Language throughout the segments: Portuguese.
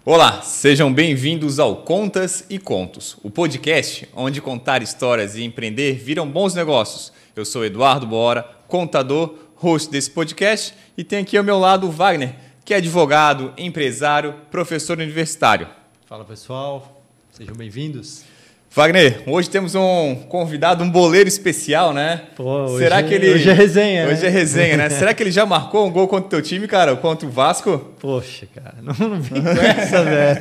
Olá, sejam bem-vindos ao Contas e Contos, o podcast onde contar histórias e empreender viram bons negócios. Eu sou Eduardo Bora, contador, host desse podcast, e tenho aqui ao meu lado o Wagner, que é advogado, empresário, professor universitário. Fala pessoal, sejam bem-vindos. Wagner, hoje temos um convidado, um boleiro especial, né? Pô, hoje é resenha, Hoje é resenha, né? Será que ele já marcou um gol contra o teu time, cara? Contra o Vasco? Poxa, cara, não vem com essa, velho.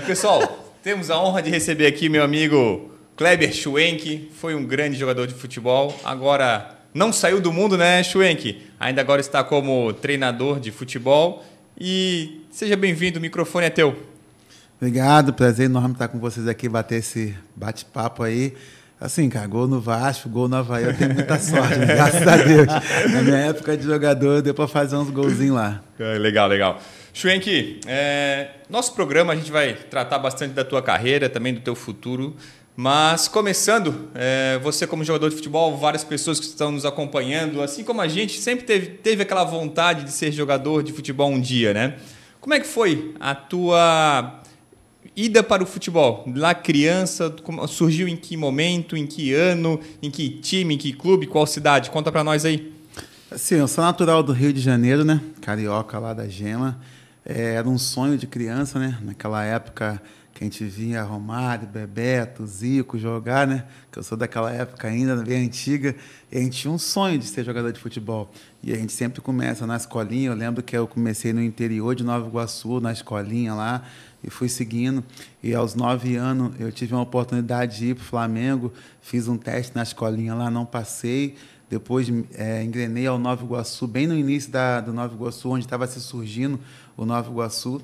Pessoal, temos a honra de receber aqui meu amigo Kleber Schwenk. Foi um grande jogador de futebol. Agora não saiu do mundo, né, Schwenk? Ainda agora está como treinador de futebol. E seja bem-vindo, o microfone é teu. Obrigado, prazer enorme estar com vocês aqui, bater esse bate-papo aí. Assim, cara, gol no Vasco, gol no Avaí, eu tenho muita sorte, né? Graças a Deus. Na minha época de jogador, deu para fazer uns golzinhos lá. Legal, legal. Schwenk, nosso programa a gente vai tratar bastante da tua carreira, também do teu futuro. Mas começando, você como jogador de futebol, várias pessoas que estão nos acompanhando, assim como a gente, sempre teve aquela vontade de ser jogador de futebol um dia, né? Como é que foi a tua ida para o futebol? Lá criança, surgiu em que momento, em que ano, em que time, em que clube, qual cidade? Conta para nós aí. Assim, eu sou natural do Rio de Janeiro, né? Carioca lá da Gema. Era um sonho de criança, né? Naquela época que a gente via Romário, Bebeto, Zico jogar, né? Que eu sou daquela época ainda, bem antiga. E a gente tinha um sonho de ser jogador de futebol. E a gente sempre começa na escolinha. Eu lembro que eu comecei no interior de Nova Iguaçu, na escolinha lá, e fui seguindo. E aos 9 anos eu tive uma oportunidade de ir para o Flamengo. Fiz um teste na escolinha lá, não passei. Depois engrenei ao Nova Iguaçu, bem no início do Nova Iguaçu, onde estava se surgindo o Nova Iguaçu.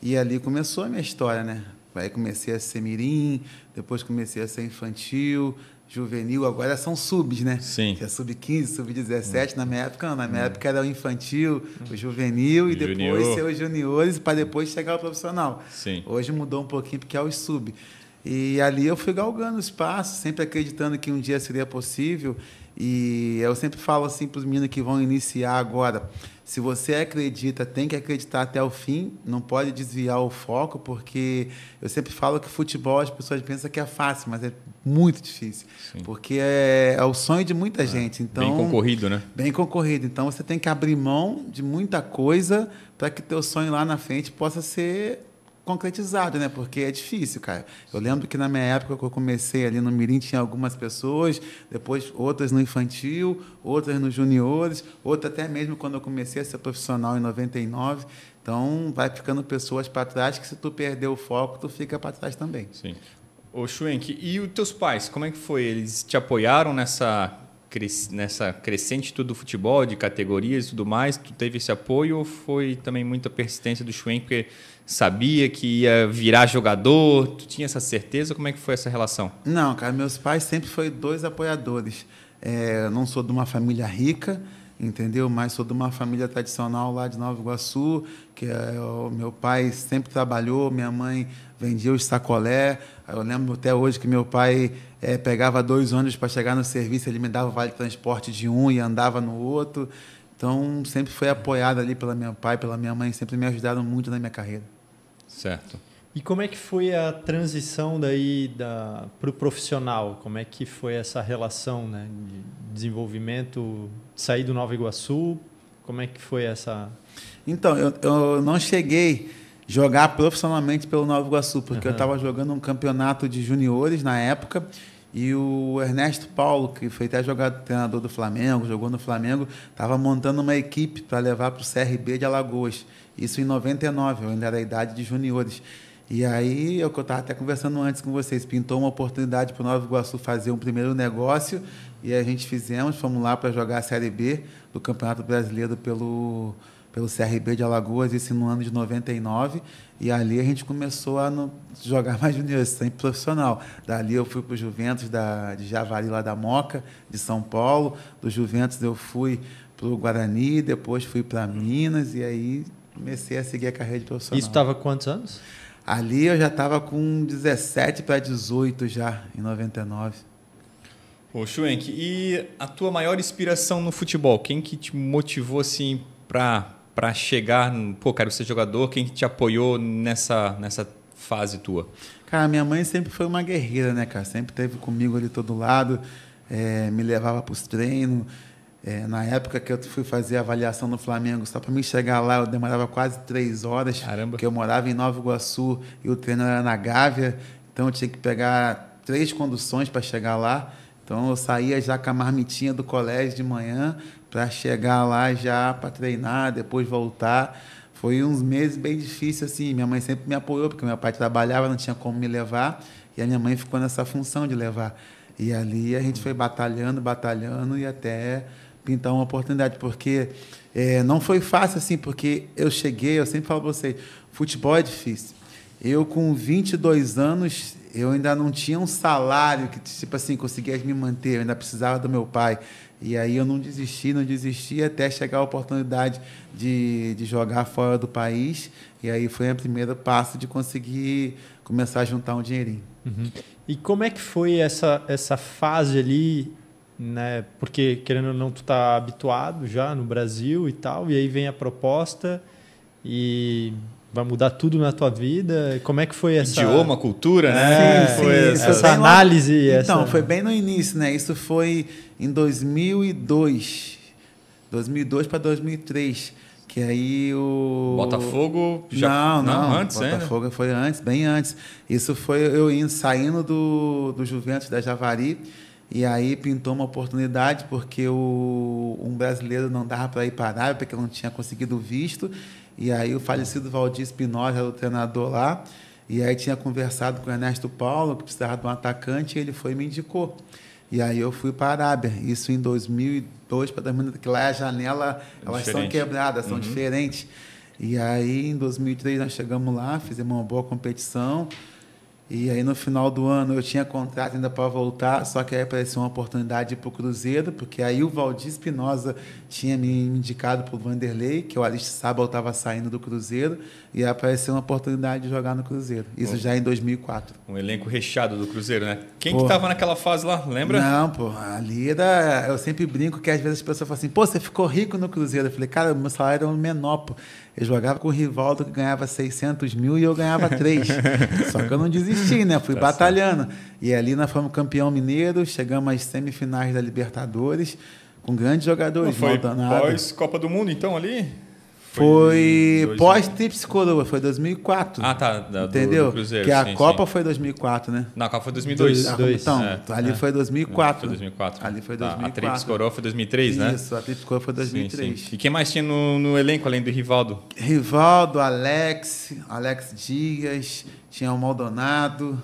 E ali começou a minha história, né? Aí comecei a ser mirim, depois comecei a ser infantil, juvenil, agora são subs, né? Sim. Que é sub-15, sub-17. Na minha época, não. Na minha época era o infantil, o juvenil e depois ser os juniores para depois chegar ao profissional. Sim. Hoje mudou um pouquinho porque é o sub. E ali eu fui galgando o espaço, sempre acreditando que um dia seria possível. E eu sempre falo assim para os meninos que vão iniciar agora: se você acredita, tem que acreditar até o fim, não pode desviar o foco, porque eu sempre falo que futebol as pessoas pensam que é fácil, mas é muito difícil. Sim. Porque é o sonho de muita gente. Então, bem concorrido, né? Bem concorrido. Então você tem que abrir mão de muita coisa para que teu sonho lá na frente possa ser concretizado, né? Porque é difícil, cara. Eu lembro que na minha época que eu comecei ali no mirim tinha algumas pessoas, depois outras no infantil, outras nos juniores, outras até mesmo quando eu comecei a ser profissional em 99. Então vai ficando pessoas para trás que se tu perder o foco, tu fica para trás também. Sim. Ô Schwenk, e os teus pais, como é que foi? Eles te apoiaram nessa crescente do futebol, de categorias e tudo mais? Tu teve esse apoio ou foi também muita persistência do Schwenk, porque sabia que ia virar jogador? Tu tinha essa certeza? Como é que foi essa relação? Não, cara, meus pais sempre foram 2 apoiadores. Eu não sou de uma família rica, entendeu? Mas sou de uma família tradicional lá de Nova Iguaçu, que o meu pai sempre trabalhou, minha mãe vendia os sacolé. Eu lembro até hoje que meu pai pegava 2 ônibus para chegar no serviço, ele me dava o vale transporte de um e andava no outro. Então, sempre foi apoiado ali pelo meu pai, pela minha mãe, sempre me ajudaram muito na minha carreira. Certo. E como é que foi a transição daí para o profissional? Como é que foi essa relação, né, de desenvolvimento, sair do Nova Iguaçu? Como é que foi essa... Então, eu não cheguei a jogar profissionalmente pelo Nova Iguaçu, porque eu estava jogando um campeonato de juniores na época, e o Ernesto Paulo, que foi até treinador do Flamengo, jogou no Flamengo, estava montando uma equipe para levar para o CRB de Alagoas. Isso em 99, eu ainda era a idade de juniores. E aí, eu estava até conversando antes com vocês, pintou uma oportunidade para o Nova Iguaçu fazer um primeiro negócio, e a gente fomos lá para jogar a Série B do Campeonato Brasileiro pelo CRB de Alagoas, isso no ano de 99, e ali a gente começou a jogar mais juniores, sempre profissional. Dali eu fui para o Juventus de Javari, lá da Moca, de São Paulo. Do Juventus eu fui para o Guarani, depois fui para Minas, e aí comecei a seguir a carreira de profissional. Isso estava quantos anos? Ali eu já estava com 17 para 18 já, em 99. Ô Schwenk, e a tua maior inspiração no futebol? Quem que te motivou assim para para chegar, pô, quero ser jogador? Quem te apoiou nessa fase tua? Cara, minha mãe sempre foi uma guerreira, né, cara? Sempre esteve comigo ali todo lado, me levava para os treinos. Na época que eu fui fazer a avaliação no Flamengo, só para mim chegar lá, eu demorava quase 3 horas. Caramba. Porque eu morava em Nova Iguaçu e o treino era na Gávea, então eu tinha que pegar 3 conduções para chegar lá. Então eu saía já com a marmitinha do colégio de manhã para chegar lá já para treinar, depois voltar. Foi uns meses bem difíceis, assim. Minha mãe sempre me apoiou, porque meu pai trabalhava, não tinha como me levar, e a minha mãe ficou nessa função de levar. E ali a gente foi batalhando e até pintar uma oportunidade, porque não foi fácil, assim, porque eu cheguei, eu sempre falo para vocês, futebol é difícil. Eu, com 22 anos, eu ainda não tinha um salário que, tipo assim, conseguia me manter, eu ainda precisava do meu pai. E aí eu não desisti até chegar a oportunidade de jogar fora do país. E aí foi o primeiro passo de conseguir começar a juntar um dinheirinho. Uhum. E como é que foi essa fase ali, né? Porque, querendo ou não, tu tá habituado já no Brasil e tal, e aí vem a proposta e vai mudar tudo na tua vida. Como é que foi essa... Idioma, cultura, né? Sim, foi essa análise. Então, foi bem no início, né? Isso foi em 2002 para 2003, que aí o... Botafogo? Não, antes, Botafogo foi antes, bem antes. Isso foi eu saindo do Juventus da Javari, e aí pintou uma oportunidade, porque um brasileiro não dava para ir para a Arábia, porque não tinha conseguido visto, e aí o falecido Valdir Espinosa era o treinador lá, e aí tinha conversado com o Ernesto Paulo, que precisava de um atacante, e ele foi e me indicou. E aí eu fui para a Arábia, isso em 2002, para 2003, que lá a janela, elas são quebradas, são diferentes. E aí em 2003 nós chegamos lá, fizemos uma boa competição, e aí no final do ano eu tinha contrato ainda para voltar, só que aí apareceu uma oportunidade para o Cruzeiro, porque aí o Valdir Espinosa tinha me indicado para o Vanderlei, que o Aristizábal estava saindo do Cruzeiro, e aí apareceu uma oportunidade de jogar no Cruzeiro. Isso já em 2004. Um elenco recheado do Cruzeiro, né? Quem que estava naquela fase lá, lembra? Não, pô, ali era... Eu sempre brinco que às vezes as pessoas falam assim, pô, você ficou rico no Cruzeiro. Eu falei, cara, o meu salário era menor, pô. Eu jogava com o Rivaldo, que ganhava 600 mil, e eu ganhava 3. Só que eu não desisti, né? Fui batalhando. E ali nós fomos campeão mineiro, chegamos às semifinais da Libertadores, com grandes jogadores. Foi pós-Copa do Mundo, então, ali? Foi pós-Tríplice Coroa, foi 2004. Ah, tá. Entendeu? Do Cruzeiro, que a Copa foi 2004, né? Não, a Copa foi 2002. Então, ali foi 2004. Foi 2004. Ali foi 2004. A Tríplice Coroa foi 2003, né? Isso, a Tríplice Coroa foi 2003. Sim. E quem mais tinha no elenco, além do Rivaldo? Rivaldo, Alex Dias, tinha o Maldonado,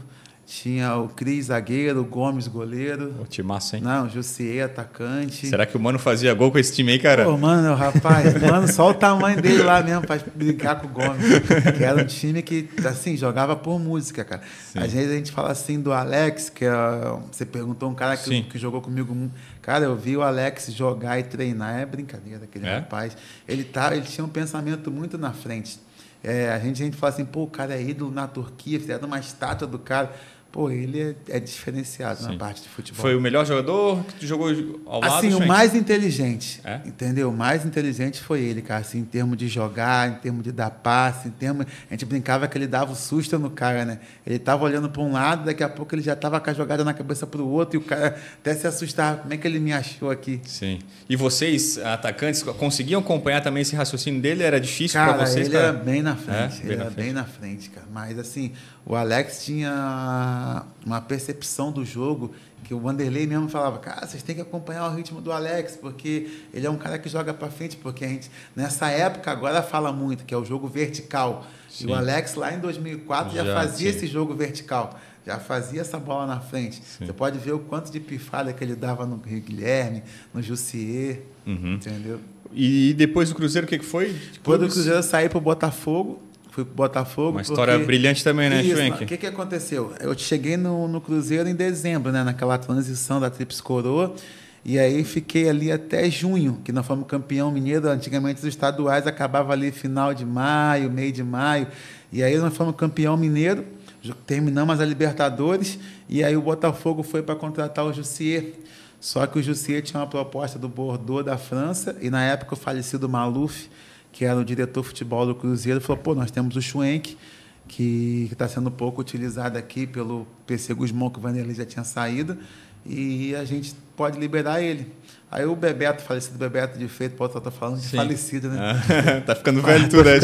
tinha o Cris, zagueiro, o Gomes, goleiro. O timaço, hein? Não, o Jussier, atacante. Será que o Mano fazia gol com esse time aí, cara? Pô, mano, rapaz, só o tamanho dele lá mesmo para brincar com o Gomes. Que era um time que, assim, jogava por música, cara. Sim. Às vezes a gente fala assim do Alex, que você perguntou um cara que jogou comigo. Cara, eu vi o Alex jogar e treinar, é brincadeira aquele rapaz. Ele tinha um pensamento muito na frente. A gente fala assim, pô, o cara é ídolo na Turquia, fizeram uma estátua do cara. Pô, ele é diferenciado na parte de futebol. Foi o melhor jogador que tu jogou ao lado? Assim, o mais inteligente, entendeu? O mais inteligente foi ele, cara, assim, em termos de jogar, em termos de dar passe, a gente brincava que ele dava o susto no cara, né? Ele tava olhando para um lado, daqui a pouco ele já tava com a jogada na cabeça para o outro, e o cara até se assustava, como é que ele me achou aqui? Sim. E vocês, atacantes, conseguiam acompanhar também esse raciocínio dele? Era difícil para vocês? Ele era bem na frente, bem na frente, cara. Mas, assim, o Alex tinha uma percepção do jogo que o Vanderlei mesmo falava, cara, vocês têm que acompanhar o ritmo do Alex, porque ele é um cara que joga para frente, porque a gente, nessa época, agora fala muito, que é o jogo vertical. Sim. E o Alex, lá em 2004, já fazia esse jogo vertical, já fazia essa bola na frente. Sim. Você pode ver o quanto de pifada que ele dava no Guilherme, no Jussier, entendeu? E depois do Cruzeiro, o que foi? Depois do Cruzeiro, eu saí para o Botafogo. Fui para o Botafogo. Uma história brilhante também, né, Schwenk? O que aconteceu? Eu cheguei no Cruzeiro em dezembro, né, naquela transição da Tríplice Coroa, e aí fiquei ali até junho, que nós fomos campeão mineiro. Antigamente os estaduais acabavam ali final de maio, meio de maio, e aí nós fomos campeão mineiro, terminamos a Libertadores, e aí o Botafogo foi para contratar o Jussier. Só que o Jussier tinha uma proposta do Bordeaux da França, e na época o falecido Maluf, que era o diretor de futebol do Cruzeiro, falou, pô, nós temos o Schwenk, que está sendo pouco utilizado aqui pelo PC Guzmão, que o Vanderlei já tinha saído, e a gente pode liberar ele. Aí o Bebeto, falecido Bebeto de Feito, pode estar falando de falecido, né? Tá ficando velho tudo, né?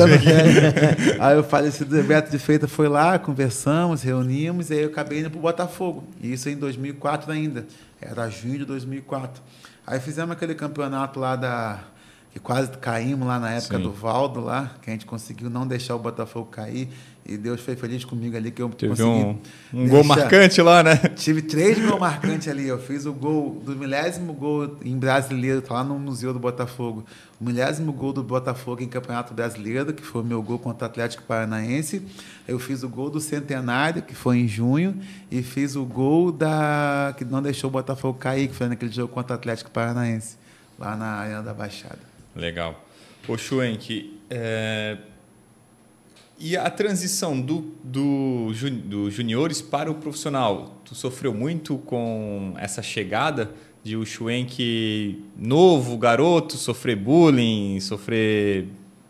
Aí o falecido Bebeto de Feito foi lá, conversamos, reunimos, e aí eu acabei indo para o Botafogo. E isso em 2004 ainda. Era junho de 2004. Aí fizemos aquele campeonato lá que quase caímos lá na época do Valdo, lá, que a gente conseguiu não deixar o Botafogo cair. E Deus foi feliz comigo ali, que eu consegui um gol marcante lá, né? Tive 3 gols marcantes ali. Eu fiz o gol do 10º gol em brasileiro, tá lá no Museu do Botafogo. O 10º gol do Botafogo em Campeonato Brasileiro, que foi o meu gol contra o Atlético Paranaense. Eu fiz o gol do Centenário, que foi em junho, e fiz o gol que não deixou o Botafogo cair, que foi naquele jogo contra o Atlético Paranaense, lá na Arena da Baixada. Legal. Ô, Schwenk, e a transição do juniores para o profissional? Tu sofreu muito com essa chegada de o Schwenk novo, garoto, sofrer bullying,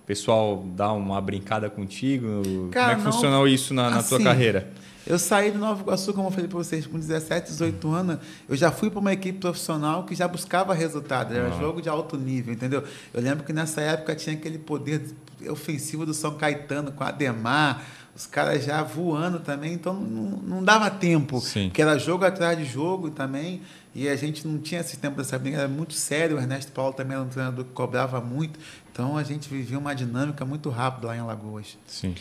pessoal dar uma brincada contigo? Cara, como é que funcionou isso na tua carreira? Eu saí do Nova Iguaçu, como eu falei para vocês, com 17, 18 anos, eu já fui para uma equipe profissional que já buscava resultado, era jogo de alto nível, entendeu? Eu lembro que nessa época tinha aquele poder ofensivo do São Caetano com Ademar, os caras já voando também, então não dava tempo, porque era jogo atrás de jogo também, e a gente não tinha esse tempo dessa briga, era muito sério, o Ernesto Paulo também era um treinador que cobrava muito, então a gente vivia uma dinâmica muito rápida lá em Alagoas. Sim.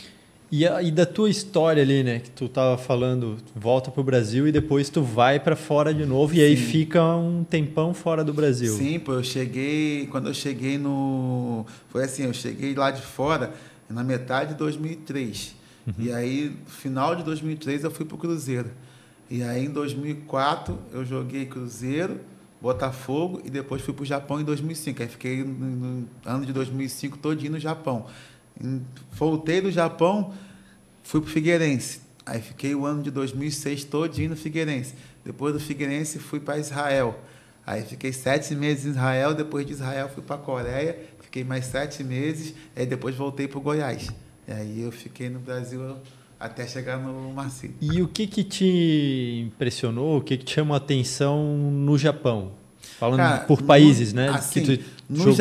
E da tua história ali, né, que tu estava falando, volta para o Brasil e depois tu vai para fora de novo e aí fica um tempão fora do Brasil. Sim, pô, quando eu cheguei foi assim, eu cheguei lá de fora na metade de 2003. E aí, no final de 2003, eu fui para o Cruzeiro. E aí, em 2004, eu joguei Cruzeiro, Botafogo e depois fui para o Japão em 2005. Aí fiquei no ano de 2005 todinho no Japão. Voltei do Japão, fui para o Figueirense. Aí fiquei o ano de 2006 todinho no Figueirense. Depois do Figueirense fui para Israel. Aí fiquei 7 meses em Israel. Depois de Israel fui para a Coreia. Fiquei mais 7 meses. Aí depois voltei para o Goiás. E aí eu fiquei no Brasil até chegar no Marcílio. E o que te impressionou? O que te chamou a atenção no Japão? Falando, cara, por países, né? Assim, que tu no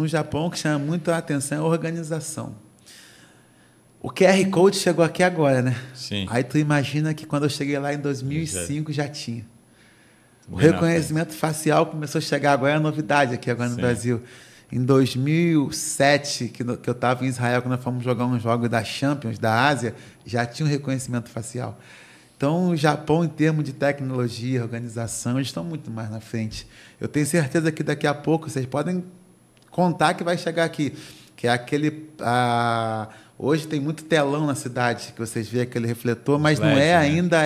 Japão, o que chama muito a atenção é a organização. O QR Code chegou aqui agora, né? Sim. Aí tu imagina que quando eu cheguei lá em 2005 já tinha. O reconhecimento facial começou a chegar agora, é novidade aqui agora no Brasil. Em 2007, que eu estava em Israel, quando nós fomos jogar um jogo da Champions, da Ásia, já tinha um reconhecimento facial. Então, o Japão, em termos de tecnologia, organização, eles estão muito mais na frente. Eu tenho certeza que daqui a pouco vocês podem contar que vai chegar aqui, que é aquele... hoje tem muito telão na cidade, que vocês veem aquele refletor, mas não é ainda,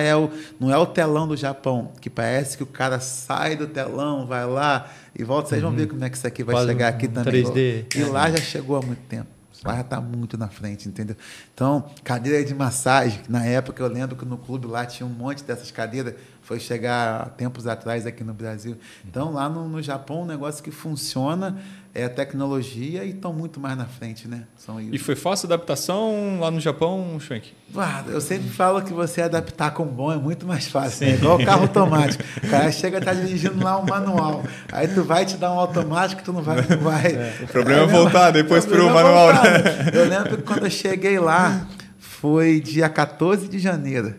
não é o telão do Japão, que parece que o cara sai do telão, vai lá e volta. Vocês vão ver como é que isso aqui vai chegar aqui também. 3D. E lá já chegou há muito tempo. Lá já está muito na frente, entendeu? Então, cadeira de massagem, na época eu lembro que no clube lá tinha um monte dessas cadeiras, foi chegar tempos atrás aqui no Brasil. Então, lá no Japão, um negócio que funciona é a tecnologia e estão muito mais na frente, né? E foi fácil a adaptação lá no Japão, Schwenk? Eu sempre falo que você adaptar com bom é muito mais fácil, né? Igual o carro automático. O cara chega a estar dirigindo lá um manual. Aí tu vai te dar um automático, tu não vai. O problema é voltar depois para o manual. Né? Eu lembro que quando eu cheguei lá, foi dia 14 de janeiro.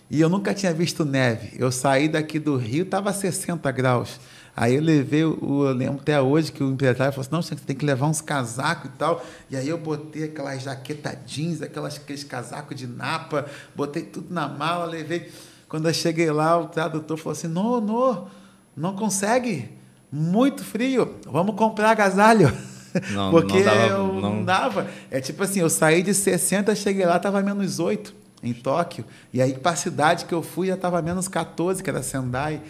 E eu nunca tinha visto neve. Eu saí daqui do Rio, estava a 60 graus. Aí eu levei, eu lembro até hoje que o empresário falou assim, não, você tem que levar uns casacos e tal. E aí eu botei aquelas jaqueta jeans, aqueles casacos de napa, botei tudo na mala, levei. Quando eu cheguei lá, o tradutor falou assim, não consegue, muito frio, vamos comprar agasalho. Porque não dava. É tipo assim, eu saí de 60, cheguei lá, estava menos 8 em Tóquio. E aí para a cidade que eu fui já estava menos 14, que era Sendai.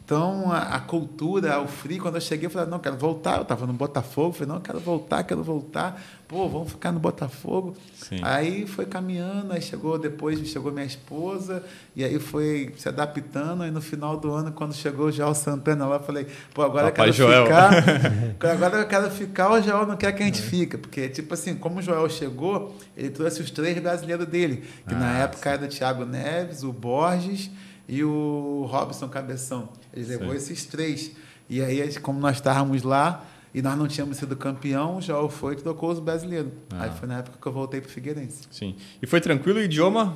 Então, a cultura, o frio, quando eu cheguei, eu falei, não, quero voltar. Eu estava no Botafogo, falei, não, quero voltar. Pô, vamos ficar no Botafogo. Sim. Aí foi caminhando, aí depois chegou minha esposa, e aí foi se adaptando, aí no final do ano, quando chegou o Joel Santana lá, eu falei, pô, agora Papai eu quero Joel. ficar. Agora eu quero ficar, o Joel não quer que a gente fique. Porque, tipo assim, como o Joel chegou, ele trouxe os 3 brasileiros dele, que na época era o Thiago Neves, o Borges e o Robson Cabeção. Ele levou esses 3. E aí, como nós estávamos lá e nós não tínhamos sido campeão, o Joel foi e trocou os brasileiros. Aí foi na época que eu voltei para o Figueirense. Sim. E foi tranquilo o idioma?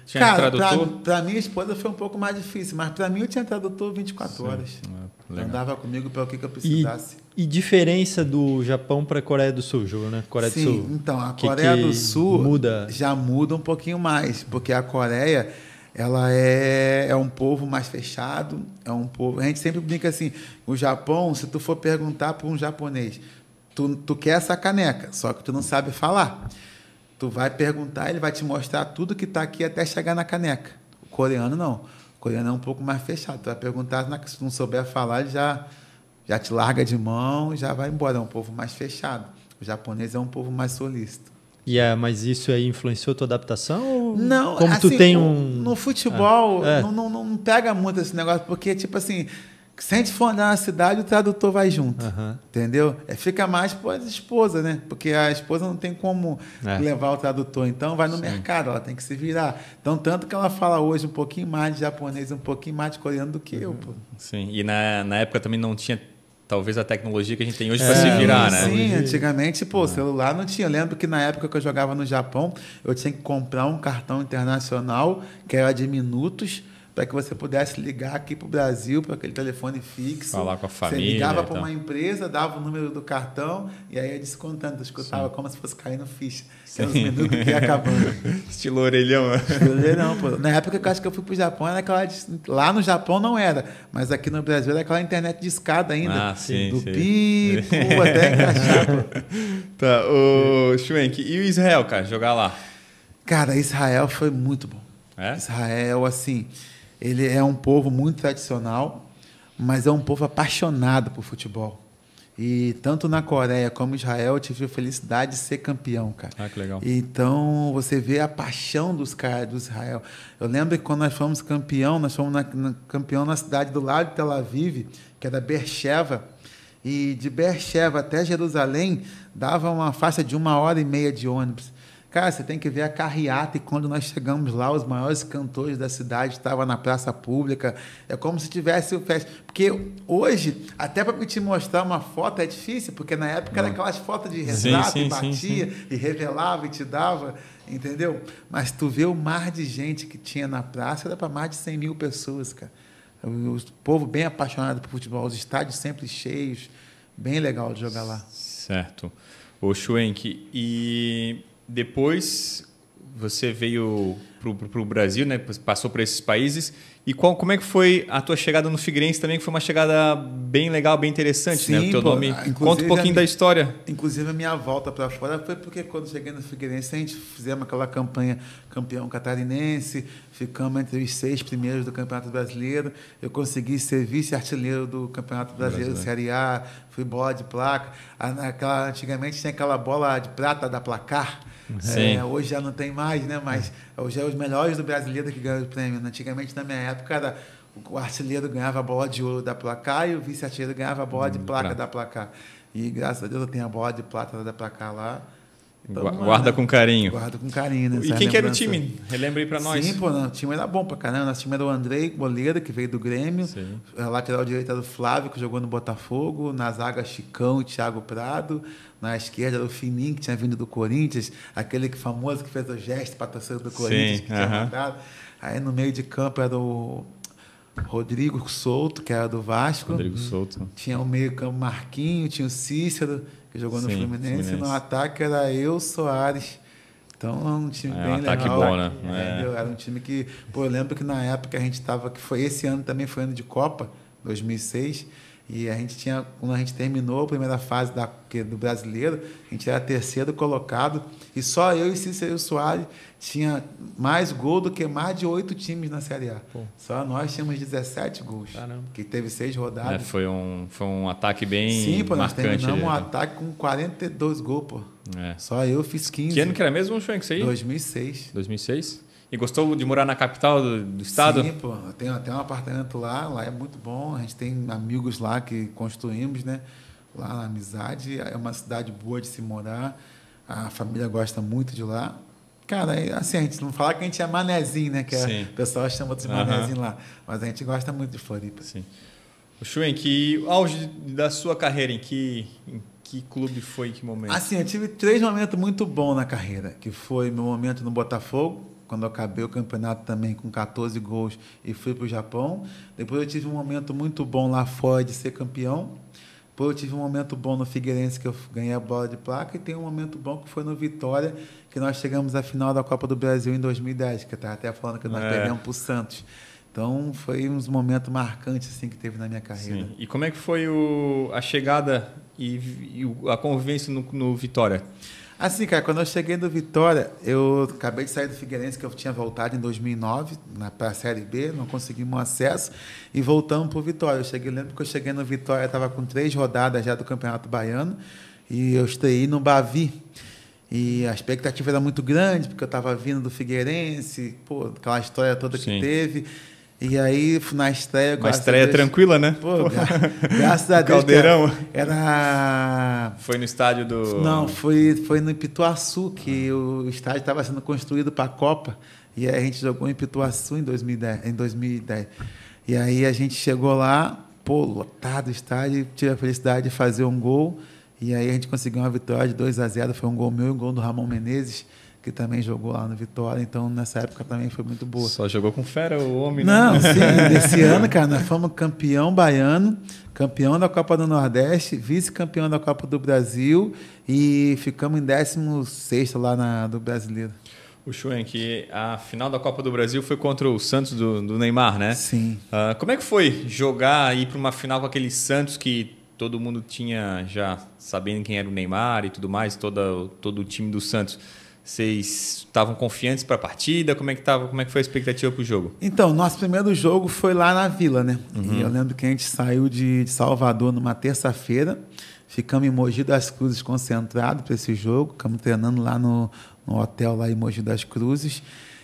Tinha Cara, tradutor? para minha esposa foi um pouco mais difícil, mas para mim eu tinha tradutor 24 horas. Andava comigo para o que eu precisasse. E diferença do Japão para a Coreia do Sul, jogou, né? Coreia do Sul. Então, a Coreia do Sul já muda um pouquinho mais, porque a Coreia... ela é um povo mais fechado, é um povo... A gente sempre brinca assim, o Japão, se tu for perguntar para um japonês, tu quer essa caneca, só que tu não sabe falar. Tu vai perguntar, ele vai te mostrar tudo que está aqui até chegar na caneca. O coreano não. O coreano é um pouco mais fechado. Tu vai perguntar, se tu não souber falar, ele já te larga de mão e já vai embora. É um povo mais fechado. O japonês é um povo mais solícito. Mas isso aí influenciou a tua adaptação? Não, como assim, tu tem no futebol não pega muito esse negócio, porque, tipo assim, se a gente for andar na cidade, o tradutor vai junto, entendeu? Fica mais para a esposa, né? Porque a esposa não tem como levar o tradutor, então vai no mercado, ela tem que se virar. Então, tanto que ela fala hoje um pouquinho mais de japonês, um pouquinho mais de coreano do que eu, pô. Sim, e na época também não tinha... Talvez a tecnologia que a gente tem hoje para se virar, né? Sim, antigamente, celular não tinha. Eu lembro que na época que eu jogava no Japão, eu tinha que comprar um cartão internacional, que era de minutos, para que você pudesse ligar aqui para o Brasil, para aquele telefone fixo. Falar com a família. Você ligava para uma empresa, dava o número do cartão, e aí ia descontando. Tu escutava como se fosse caindo ficha. Que eram os minutos que ia acabando. Estilo orelhão. Orelhão, pô. Na época que eu acho que eu fui para o Japão, era aquela... Lá no Japão não era, mas aqui no Brasil era aquela internet de escada ainda. Do pipo até encaixar. Tá, o Schwenk, e o Israel, cara, jogar lá? Cara, Israel foi muito bom. Israel, assim... Ele é um povo muito tradicional, mas é um povo apaixonado por futebol. E tanto na Coreia como Israel eu tive a felicidade de ser campeão, cara. Ah, que legal. Então você vê a paixão dos caras do Israel. Eu lembro que quando nós fomos campeão na cidade do lado de Tel Aviv, que era Beersheva. E de Beersheva até Jerusalém dava uma faixa de 1h30 de ônibus. Cara, você tem que ver a carreata, e quando nós chegamos lá, os maiores cantores da cidade estavam na praça pública. É como se tivesse o festa. Porque hoje, até para te mostrar uma foto é difícil, porque na época era aquelas fotos de retrato, e batia, e revelava, e te dava, entendeu? Mas tu vê o mar de gente que tinha na praça, era para mais de 100 mil pessoas, cara. O povo bem apaixonado por futebol, os estádios sempre cheios, bem legal de jogar lá. Certo. Ô, Schwenk, e... Depois você veio para o Brasil, né? Passou por esses países. E como é que foi a tua chegada no Figueirense também, que foi uma chegada bem legal, bem interessante, né? O teu nome. Conta um pouquinho da história. Inclusive, a minha volta para fora foi porque quando cheguei no Figueirense, a gente fizemos aquela campanha campeão catarinense, ficamos entre os 6 primeiros do Campeonato Brasileiro. Eu consegui ser vice-artilheiro do Campeonato Brasileiro, Série A, fui bola de placa. Antigamente tinha aquela bola de prata da Placar. Hoje já não tem mais, né? Mas hoje é os melhores do brasileiro que ganham o prêmio. Antigamente, na minha época, o artilheiro ganhava a bola de ouro da Placar e o vice-artilheiro ganhava a bola de placa da Placar. E graças a Deus eu tenho a bola de prata da Placar lá. Então, guarda com carinho. Guarda com carinho, né? E quem que era o time? Relembra aí pra nós. Sim, o time era bom pra caramba. Nosso time era o Andrei Goleiro, que veio do Grêmio. Sim. A lateral direita era o Flávio, que jogou no Botafogo. Na zaga, Chicão e Thiago Prado. Na esquerda era o Fininho, que tinha vindo do Corinthians. Aquele famoso que fez o gesto para a torcida do Corinthians, que tinha mandado. Aí no meio de campo era o Rodrigo Souto, que era do Vasco. Rodrigo Souto. Tinha o meio campo Marquinho, tinha o Cícero, que jogou no Fluminense. No ataque era eu, Soares. Então, era um time bem legal. Ataque bom, né? Era um time que... eu lembro que na época a gente estava... que foi esse ano também, foi ano de Copa, 2006. E quando a gente terminou a primeira fase do brasileiro, a gente era terceiro colocado e só eu e Cícero Soares tinha mais gol do que mais de 8 times na Série A. Pô. Só nós tínhamos 17 gols. Caramba. Que teve 6 rodadas. Foi um ataque bem Sim, pô, nós marcante. Terminamos um ataque com 42 gols, pô. Só eu fiz 15. Que ano que era mesmo, Schwenk, isso aí? 2006. 2006? E gostou de morar na capital do estado? Sim, pô. Tem até um apartamento lá é muito bom. A gente tem amigos lá que construímos, né? Lá na Amizade. É uma cidade boa de se morar. A família gosta muito de lá. Cara, assim, a gente não fala que a gente é manezinho, né? Que o pessoal chama de manezinho lá. Mas a gente gosta muito de Floripa. Sim. O Schwenk, o auge da sua carreira, em que clube foi, em que momento? Assim, eu tive 3 momentos muito bons na carreira. Que foi meu momento no Botafogo, quando eu acabei o campeonato também com 14 gols e fui para o Japão. Depois eu tive um momento muito bom lá fora de ser campeão. Depois eu tive um momento bom no Figueirense, que eu ganhei a bola de placa. E tem um momento bom que foi no Vitória, que nós chegamos à final da Copa do Brasil em 2010, que eu estava até falando que nós perdemos para o Santos. Então, foi uns momentos marcantes assim, que teve na minha carreira. Sim. E como é que foi a chegada e a convivência no Vitória? Assim, cara, quando eu cheguei no Vitória, eu acabei de sair do Figueirense, que eu tinha voltado em 2009 para a Série B, não conseguimos acesso, e voltamos para o Vitória. Lembro que eu cheguei no Vitória, estava com 3 rodadas já do Campeonato Baiano, e eu estreiei no Bavi. E a expectativa era muito grande, porque eu estava vindo do Figueirense, pô, aquela história toda que teve. E aí, na estreia... Uma estreia tranquila, né? Pô, graças a Deus. Caldeirão. Era... Foi no estádio do... Não, foi no Pituaçu, que o estádio estava sendo construído para a Copa. E aí a gente jogou em Pituaçu em 2010. E aí a gente chegou lá, pô, lotado o estádio, tive a felicidade de fazer um gol. E aí a gente conseguiu uma vitória de 2-0. Foi um gol meu e um gol do Ramon Menezes, que também jogou lá no Vitória, então nessa época também foi muito boa. Só jogou com fera o homem, Não, né? Sim, desse ano, cara, nós fomos campeão baiano, campeão da Copa do Nordeste, vice-campeão da Copa do Brasil e ficamos em 16º lá do Brasileiro. O Schwenk, a final da Copa do Brasil foi contra o Santos do Neymar, né? Sim. Como é que foi jogar, ir para uma final com aquele Santos que todo mundo tinha já sabendo quem era o Neymar e tudo mais, todo o time do Santos? Vocês estavam confiantes para a partida? Como é que foi a expectativa para o jogo? Então, nosso primeiro jogo foi lá na Vila, né? E eu lembro que a gente saiu de Salvador numa terça-feira, ficamos em Mogi das Cruzes concentrados para esse jogo, ficamos treinando lá no hotel lá em Mogi das Cruzes.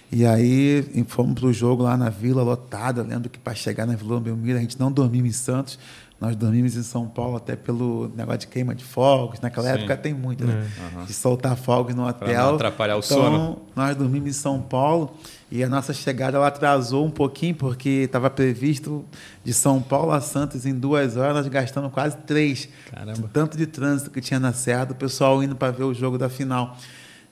E aí fomos para o jogo lá na Vila, lotado. Eu lembro que para chegar na Vila Belmiro a gente não dormimos em Santos. Nós dormimos em São Paulo até pelo negócio de queima de fogos. Naquela época tem muito, né? De soltar fogos no hotel. Para não atrapalhar o sono. Então, nós dormimos em São Paulo e a nossa chegada ela atrasou um pouquinho, porque estava previsto de São Paulo a Santos em 2 horas, nós gastamos quase 3. Caramba. Tanto de trânsito que tinha na Serra, o pessoal indo para ver o jogo da final.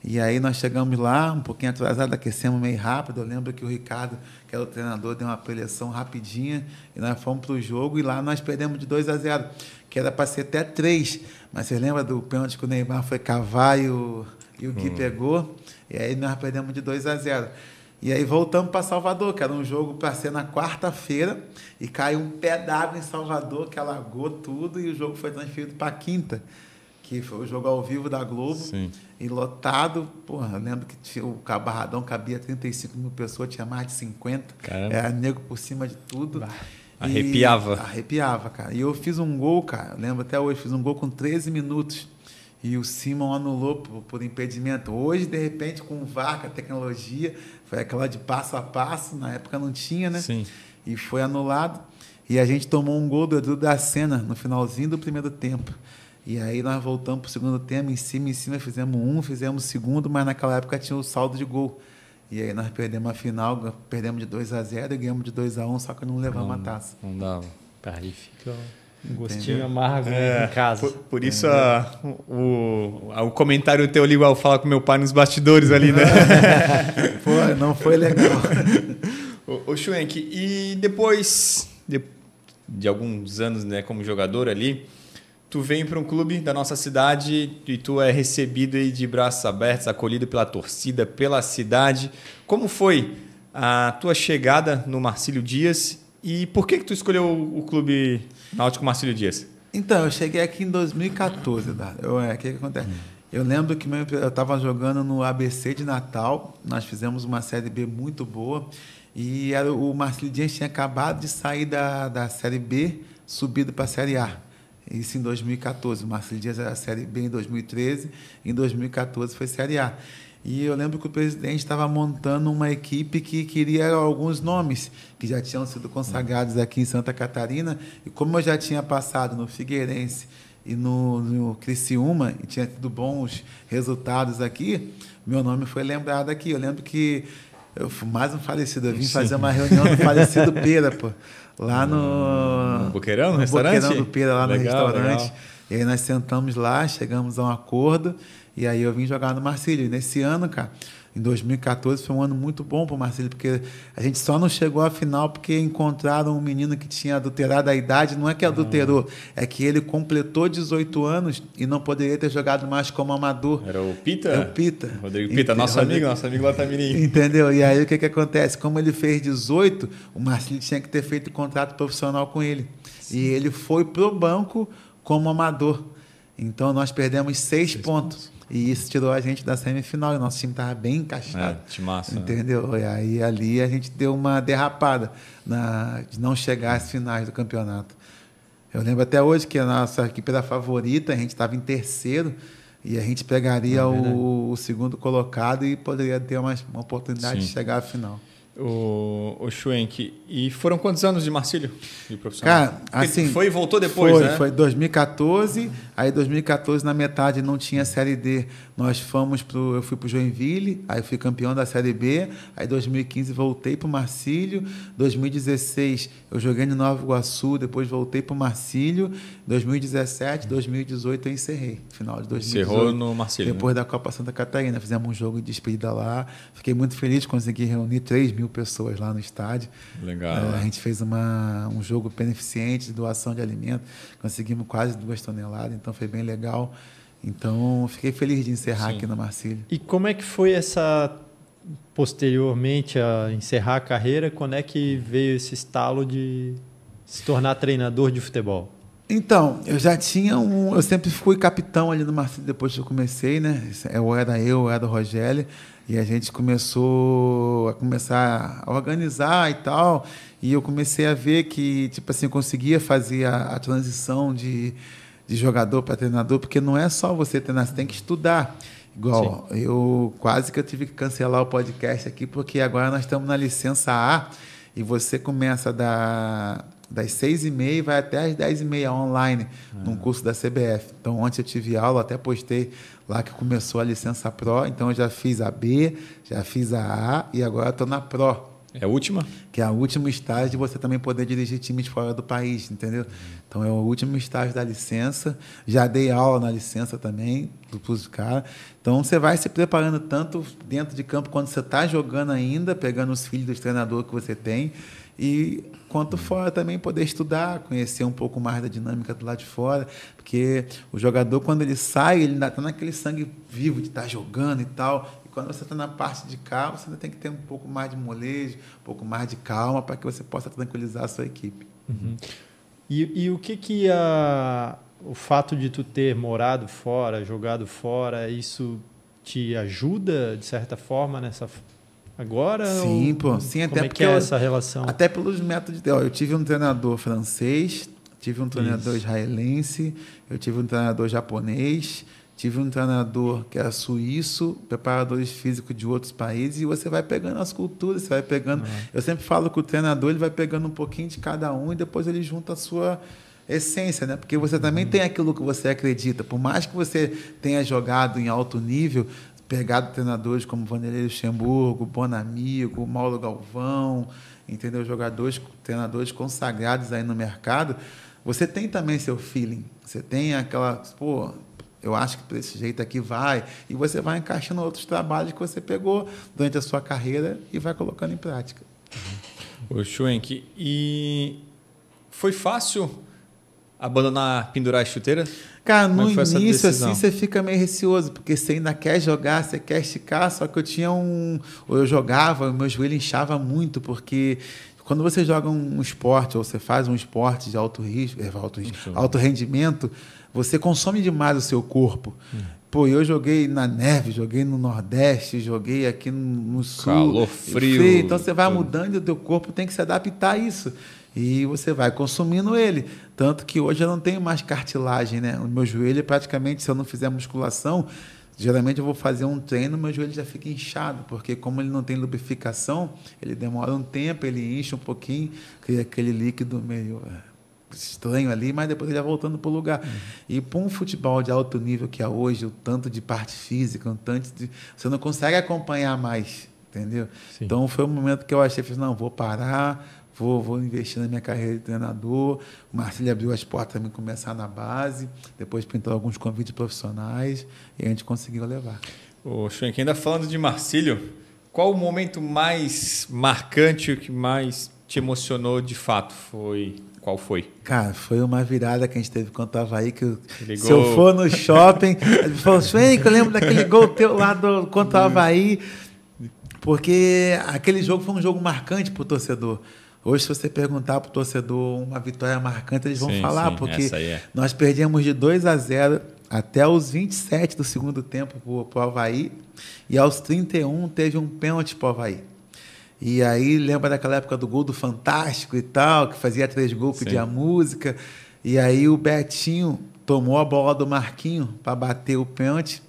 E aí nós chegamos lá, um pouquinho atrasado, aquecemos meio rápido. Eu lembro que o Ricardo, que era o treinador, deu uma preleção rapidinha e nós fomos para o jogo e lá nós perdemos de 2-0, que era para ser até 3. Mas você lembra do pênalti que o Neymar foi cavar e o Gui pegou? E aí nós perdemos de 2-0. E aí voltamos para Salvador, que era um jogo para ser na quarta-feira, e caiu um pé d'água em Salvador, que alagou tudo, e o jogo foi transferido para quinta, que foi o jogo ao vivo da Globo. Sim. E lotado, porra, eu lembro que o Barradão cabia 35 mil pessoas, tinha mais de 50. Caramba. Era negro por cima de tudo. Arrepiava. Arrepiava, cara. E eu fiz um gol, cara, eu lembro até hoje, fiz um gol com 13 minutos. E o Simon anulou por impedimento. Hoje, de repente, com o VAR, com a tecnologia, foi aquela de passo a passo, na época não tinha, né? Sim. E foi anulado. E a gente tomou um gol do Edu da Sena no finalzinho do primeiro tempo. E aí nós voltamos para o segundo tempo, em cima, fizemos o segundo, mas naquela época tinha o saldo de gol. E aí nós perdemos a final, perdemos de 2-0 e ganhamos de 2-1, só que não levamos a taça. Não dava. Aí fica um gostinho amargo em casa. Por isso o comentário teu ali, igual falar com meu pai nos bastidores ali, né? Pô, não foi legal. Ô Schwenk, e depois de alguns anos, né, como jogador ali, tu vem para um clube da nossa cidade e tu é recebido aí de braços abertos, acolhido pela torcida, pela cidade. Como foi a tua chegada no Marcílio Dias E por que tu escolheu o clube Náutico Marcílio Dias? Então, eu cheguei aqui em 2014, Dário. O que acontece? Eu lembro que eu estava jogando no ABC de Natal, nós fizemos uma Série B muito boa, e o Marcílio Dias tinha acabado de sair da Série B, subido para a Série A. Isso em 2014. O Marcílio Dias era a Série B em 2013, em 2014 foi Série A. E eu lembro que o presidente estava montando uma equipe que queria alguns nomes que já tinham sido consagrados aqui em Santa Catarina. E como eu já tinha passado no Figueirense e no Criciúma, e tinha tido bons resultados aqui, meu nome foi lembrado aqui. Eu lembro que eu fui mais um falecido. Eu vim fazer uma reunião do falecido Pera, pô, lá no Boqueirão, no restaurante? Boqueirão do Pera, lá legal, no restaurante. Legal. E aí nós sentamos lá, chegamos a um acordo, e aí eu vim jogar no Marcílio. E nesse ano, cara, em 2014, foi um ano muito bom para o Marcílio, porque a gente só não chegou à final porque encontraram um menino que tinha adulterado a idade. Não é que adulterou, é que ele completou 18 anos e não poderia ter jogado mais como amador. Era o Pita? É o Pita. Rodrigo Pita, nosso amigo lá tá menino. Entendeu? E aí o que acontece? Como ele fez 18, o Marcílio tinha que ter feito contrato profissional com ele. Sim. E ele foi pro banco como amador. Então nós perdemos 6 pontos. E isso tirou a gente da semifinal. E o nosso time estava bem encaixado. Timaço, entendeu? Né? E aí ali a gente deu uma derrapada de não chegar às finais do campeonato. Eu lembro até hoje que a nossa equipe era favorita, a gente estava em terceiro e a gente pegaria o segundo colocado e poderia ter uma oportunidade de chegar à final. O Schwenk, e foram quantos anos de Marcílio? De profissional? Cara, assim, foi e voltou depois, né? Foi 2014, aí 2014 na metade não tinha Série D, eu fui pro Joinville, aí fui campeão da Série B, aí 2015 voltei pro Marcílio, 2016 eu joguei no Nova Iguaçu, depois voltei pro Marcílio, 2017, 2018 eu encerrei, final de 2018. Encerrou no Marcílio. Depois da Copa Santa Catarina, fizemos um jogo de despedida lá, fiquei muito feliz de conseguir reunir 3.000 pessoas lá no estádio. Legal. A gente fez um jogo beneficente de doação de alimento, conseguimos quase 2 toneladas, então foi bem legal. Então, fiquei feliz de encerrar aqui no Marcílio. E como é que foi posteriormente a encerrar a carreira, quando é que veio esse estalo de se tornar treinador de futebol? Então, eu já tinha eu sempre fui capitão ali no Marcílio depois que eu comecei, né? Eu era o Rogério, e a gente começou a organizar e tal, e eu comecei a ver que, tipo assim, eu conseguia fazer a transição de jogador para treinador, porque não é só você treinar, você tem que estudar. Igual, eu tive que cancelar o podcast aqui, porque agora nós estamos na licença A, e você começa das 6h30 e vai até às 10h30 online, num curso da CBF. Então, ontem eu tive aula, até postei lá que começou a licença Pro. Então, eu já fiz a B, já fiz a A e agora estou na Pro. É a última? Que é o último estágio de você também poder dirigir times fora do país, entendeu? Então, é o último estágio da licença. Já dei aula na licença também, do curso de cara. Então, você vai se preparando tanto dentro de campo, quando você está jogando ainda, pegando os filhos dos treinadores que você tem, e quanto fora também poder estudar, conhecer um pouco mais da dinâmica do lado de fora, porque o jogador, quando ele sai, ele ainda está naquele sangue vivo de estar jogando e tal, e quando você está na parte de cá, você ainda tem que ter um pouco mais de molejo, um pouco mais de calma, para que você possa tranquilizar a sua equipe. Uhum. E o que o fato de tu ter morado fora, jogado fora, isso te ajuda, de certa forma, nessa... Agora? Sim, pô. Sim, até porque é essa relação? Até pelos métodos. Eu tive um treinador francês, tive um treinador israelense, eu tive um treinador japonês, tive um treinador que era suíço, preparadores físicos de outros países, e você vai pegando as culturas, você vai pegando... Eu sempre falo que o treinador ele vai pegando um pouquinho de cada um e depois ele junta a sua essência, né? Porque você também tem aquilo que você acredita. Por mais que você tenha jogado em alto nível, pegado treinadores como Vanderlei Luxemburgo, Bonamigo, Mauro Galvão, entendeu? Treinadores consagrados aí no mercado, você tem também seu feeling. Você tem aquela, eu acho que por esse jeito aqui vai, e você vai encaixando outros trabalhos que você pegou durante a sua carreira e vai colocando em prática. Ô, Schwenk, e foi fácil abandonar, pendurar as chuteiras? Cara, no início, assim, você fica meio receoso, porque você ainda quer jogar, você quer esticar, só que eu jogava, o meu joelho inchava muito, porque quando você joga um esporte ou você faz um esporte de alto risco, alto rendimento, você consome demais o seu corpo. Pô, eu joguei na neve, joguei no Nordeste, joguei aqui no Sul. Calor, frio. Então você vai mudando e o teu corpo tem que se adaptar a isso. E você vai consumindo ele. Tanto que hoje eu não tenho mais cartilagem, né? O meu joelho, praticamente, se eu não fizer musculação, geralmente eu vou fazer um treino, meu joelho já fica inchado, porque como ele não tem lubrificação, ele demora um tempo, ele incha um pouquinho, cria aquele líquido meio estranho ali, mas depois ele vai voltando para o lugar. E para um futebol de alto nível que é hoje, o tanto de parte física, você não consegue acompanhar mais, entendeu? Sim. Então foi um momento que eu achei, não, vou parar, vou investir na minha carreira de treinador. O Marcílio abriu as portas para mim começar na base, depois pintou alguns convites profissionais e a gente conseguiu levar. Ô, Schwenk, ainda falando de Marcílio, qual o momento mais marcante, o que mais te emocionou de fato? Qual foi? Cara, foi uma virada que a gente teve contra o Avaí, que se eu for no shopping, ele falou, Schwenk, eu lembro daquele gol teu lá contra o Avaí, porque aquele jogo foi um jogo marcante para o torcedor. Hoje, se você perguntar para o torcedor uma vitória marcante, eles vão falar, porque nós perdemos de 2-0 até os 27 do segundo tempo para o Avaí, e aos 31 teve um pênalti para o Avaí. E aí, lembra daquela época do gol do Fantástico e tal, que fazia 3 gols, pedia música. E aí o Betinho tomou a bola do Marquinho para bater o pênalti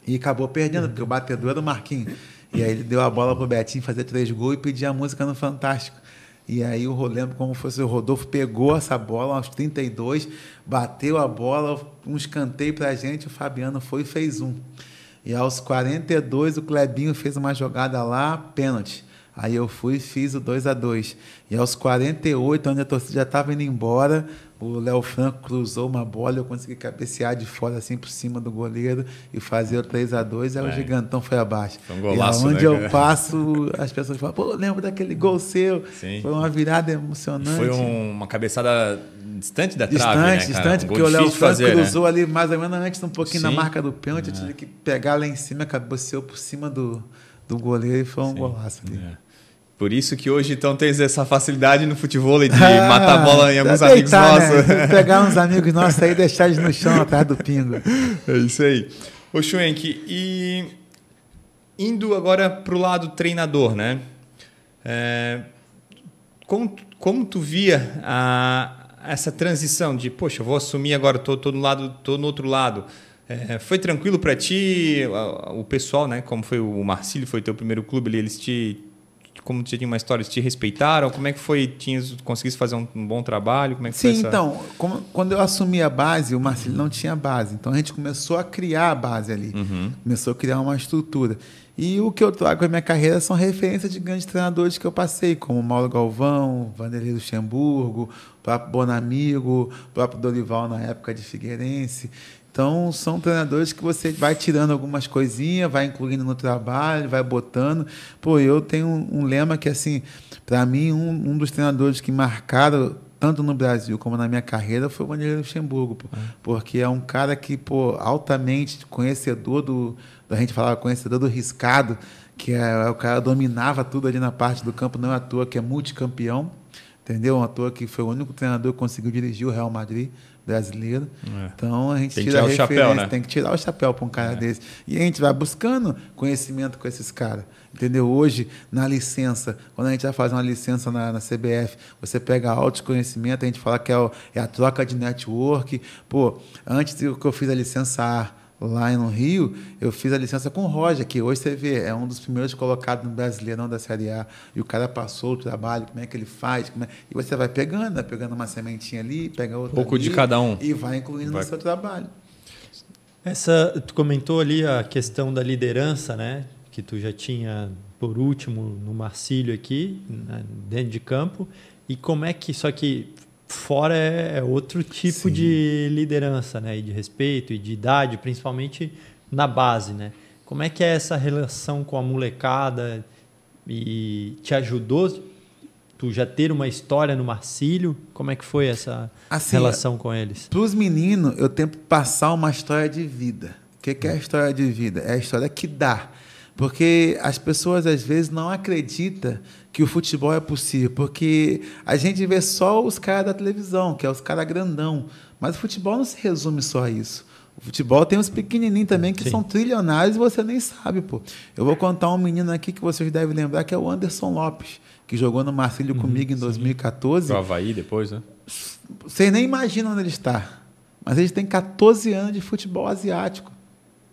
e acabou perdendo, porque o batedor era o Marquinho. E aí ele deu a bola para o Betinho fazer 3 gols e pedir a música no Fantástico. E aí eu lembro como fosse o Rodolfo pegou essa bola aos 32, bateu a bola, um escanteio para a gente, o Fabiano foi e fez 1. E aos 42 o Clebinho fez uma jogada lá, pênalti. Aí eu fui e fiz o 2-2. E aos 48, onde a torcida já estava indo embora, o Léo Franco cruzou uma bola, eu consegui cabecear de fora assim por cima do goleiro e fazer o 3-2, aí o Gigantão foi abaixo. Foi um golaço, e onde eu passo, as pessoas falam, pô, lembro daquele gol seu. Sim. Foi uma virada emocionante. Foi uma cabeçada distante da trave, né, cara? Distante, porque o Léo Franco cruzou ali mais ou menos antes, um pouquinho na marca do pênalti, eu tive que pegar lá em cima, cabeceou por cima do goleiro e foi um golaço ali. Por isso que hoje então tens essa facilidade no futebol de matar a bola em alguns amigos nossos. Né? Pegar uns amigos nossos aí e deixar eles no chão atrás do pingo. É isso aí. Ô Schwenk, e indo agora para o lado treinador, né? Como tu via essa transição de, poxa, eu vou assumir agora, tô no outro lado. Foi tranquilo para ti? O pessoal, né? Como foi o Marcílio, foi teu primeiro clube, eles como tu tinha uma história, eles te respeitaram? Como é que foi? Conseguiste fazer um bom trabalho? Como é que foi essa... então, quando eu assumi a base, o Marcílio não tinha base. Então, a gente começou a criar a base ali. Começou a criar uma estrutura. E o que eu trago na minha carreira são referências de grandes treinadores que eu passei, como Mauro Galvão, Vanderlei Luxemburgo, o próprio Bonamigo, o próprio Dorival na época de Figueirense. Então, são treinadores que você vai tirando algumas coisinhas, vai incluindo no trabalho, vai botando. Pô, eu tenho um lema que, assim, para mim, um dos treinadores que marcaram, tanto no Brasil como na minha carreira, foi o Vanderlei Luxemburgo. Pô, porque é um cara que, pô, altamente conhecedor a gente falava conhecedor do riscado, que o cara dominava tudo ali na parte do campo, não é à toa que é multicampeão, entendeu? Não é à toa que foi o único treinador que conseguiu dirigir o Real Madrid brasileiro. Então a gente tira a referência, chapéu, né? Tem que tirar o chapéu para um cara desse. E a gente vai buscando conhecimento com esses caras. Entendeu? Hoje, na licença, quando a gente vai fazer uma licença na CBF, você pega alto conhecimento, a gente fala que é a troca de network. Pô, antes que eu fiz a licença A lá no Rio, eu fiz a licença com o Roger, que hoje você vê, é um dos primeiros colocados no Brasileirão da Série A, e o cara passou o trabalho, como é que ele faz, e você vai pegando uma sementinha ali, pega outra pouco ali, de cada um, e vai incluindo no seu trabalho. Tu comentou ali a questão da liderança, né? Que tu já tinha, por último, no Marcílio aqui, né, dentro de campo, e como é que, só que fora é outro tipo de liderança, né? E de respeito e de idade, principalmente na base, né? Como é que é essa relação com a molecada e te ajudou tu já ter uma história no Marcílio? Como é que foi essa relação com eles? Para os meninos, eu tento passar uma história de vida. O que é a história de vida? É a história que dá. Porque as pessoas, às vezes, não acreditam que o futebol é possível, porque a gente vê só os caras da televisão, que é os caras grandão, mas o futebol não se resume só a isso. O futebol tem uns pequenininhos também que são trilionários e você nem sabe, pô. Eu vou contar um menino aqui que vocês devem lembrar, que é o Anderson Lopes, que jogou no Marcílio comigo em 2014. Pro Avaí depois, né? Vocês nem imaginam onde ele está, mas ele tem 14 anos de futebol asiático.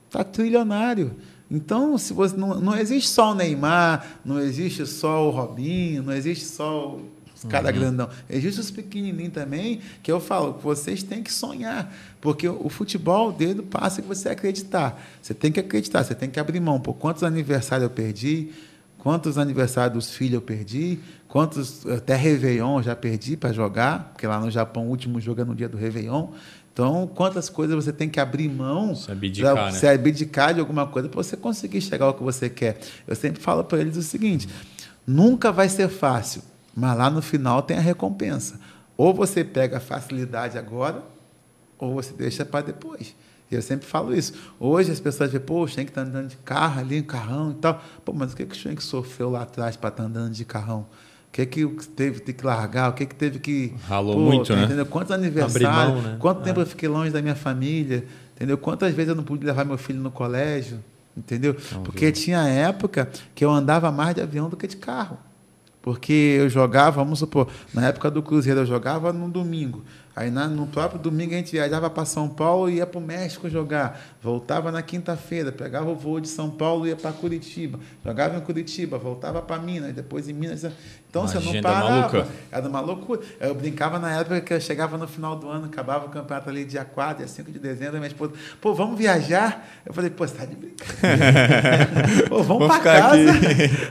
Está trilionário. Então, se você não existe só o Neymar, não existe só o Robinho, não existe só os caras grandão. Existem os pequenininhos também, que eu falo, que vocês têm que sonhar. Porque o futebol, desde o passo que você acreditar. Você tem que acreditar, você tem que abrir mão. Por quantos aniversários eu perdi, quantos aniversários dos filhos eu perdi, quantos até Réveillon eu já perdi para jogar, porque lá no Japão o último jogo é no dia do Réveillon. Então, quantas coisas você tem que abrir mão para se abdicar de alguma coisa para você conseguir chegar ao que você quer. Eu sempre falo para eles o seguinte, nunca vai ser fácil, mas lá no final tem a recompensa. Ou você pega a facilidade agora, ou você deixa para depois. Eu sempre falo isso. Hoje as pessoas dizem, pô, o Schenck está andando de carro ali, um carrão e tal. Pô, mas o que o Schenck sofreu lá atrás para estar andando de carrão? O que teve que largar? O que teve que... Ralou muito, né? Entendeu? Quantos aniversários, quanto tempo eu fiquei longe da minha família, entendeu? Quantas vezes eu não pude levar meu filho no colégio, entendeu? Porque tinha época que eu andava mais de avião do que de carro. Porque eu jogava, vamos supor, na época do Cruzeiro eu jogava no domingo. Aí no próprio domingo a gente viajava para São Paulo e ia para o México jogar. Voltava na quinta-feira, pegava o voo de São Paulo e ia para Curitiba. Jogava em Curitiba, voltava para Minas, depois em Minas. Então você não parava. Maluca. Era uma loucura. Eu brincava na época que eu chegava no final do ano, acabava o campeonato ali dia 4, dia 5 de dezembro, minha esposa, pô, vamos viajar? Eu falei, pô, você tá de brincadeira. Pô, vamos para casa.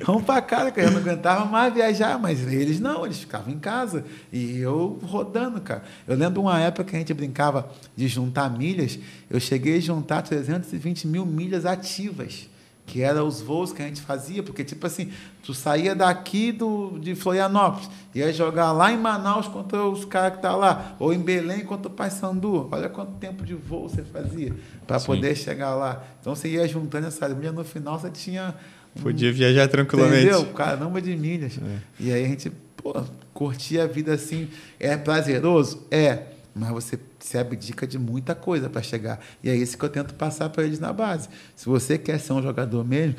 Vamos para casa, que eu não aguentava mais viajar, mas eles não, eles ficavam em casa. E eu rodando, cara. Eu lembro uma época que a gente brincava de juntar milhas, eu cheguei a juntar 320 mil milhas ativas, que eram os voos que a gente fazia, porque, tipo assim, tu saía daqui de Florianópolis, ia jogar lá em Manaus contra os caras que estão lá, ou em Belém contra o Paysandu. Olha quanto tempo de voo você fazia para poder chegar lá. Então, você ia juntando essas milhas, no final você tinha... Podia viajar tranquilamente. Entendeu? Caramba de milhas. E aí a gente, pô, curtir a vida assim. É prazeroso? É. Mas você se abdica de muita coisa para chegar. E é isso que eu tento passar para eles na base. Se você quer ser um jogador mesmo,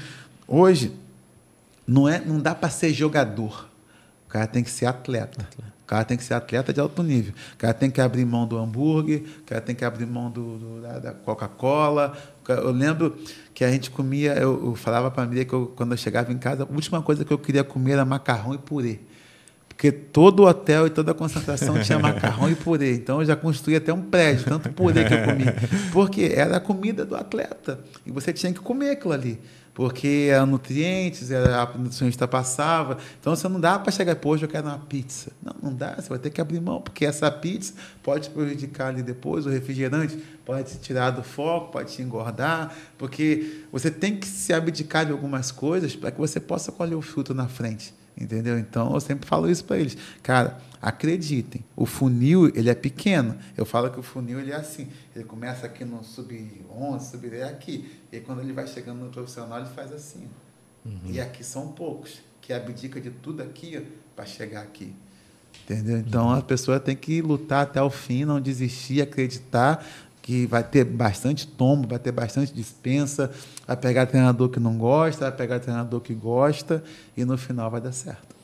hoje não dá para ser jogador. O cara tem que ser atleta. O cara tem que ser atleta de alto nível. O cara tem que abrir mão do hambúrguer, o cara tem que abrir mão da Coca-Cola. Eu lembro que a gente comia, eu falava para a Maria que quando eu chegava em casa, a última coisa que eu queria comer era macarrão e purê. Porque todo hotel e toda concentração tinha macarrão e purê. Então, eu já construí até um prédio, tanto purê que eu comi. Porque era a comida do atleta. E você tinha que comer aquilo ali. Porque eram nutrientes, a nutricionista passava. Então, você não dá para chegar, pô, hoje eu quero uma pizza. Não dá, você vai ter que abrir mão. Porque essa pizza pode te prejudicar ali depois, o refrigerante pode te tirar do foco, pode te engordar. Porque você tem que se abdicar de algumas coisas para que você possa colher o fruto na frente. Entendeu? Então, eu sempre falo isso para eles. Cara, acreditem, o funil, ele é pequeno. Eu falo que o funil, ele é assim. Ele começa aqui no sub-11, sub-10, aqui. E quando ele vai chegando no profissional, ele faz assim. E aqui são poucos, que abdica de tudo aqui para chegar aqui. Entendeu? Então, a pessoa tem que lutar até o fim, não desistir, acreditar que vai ter bastante tombo, vai ter bastante dispensa, vai pegar treinador que não gosta, vai pegar treinador que gosta e no final vai dar certo.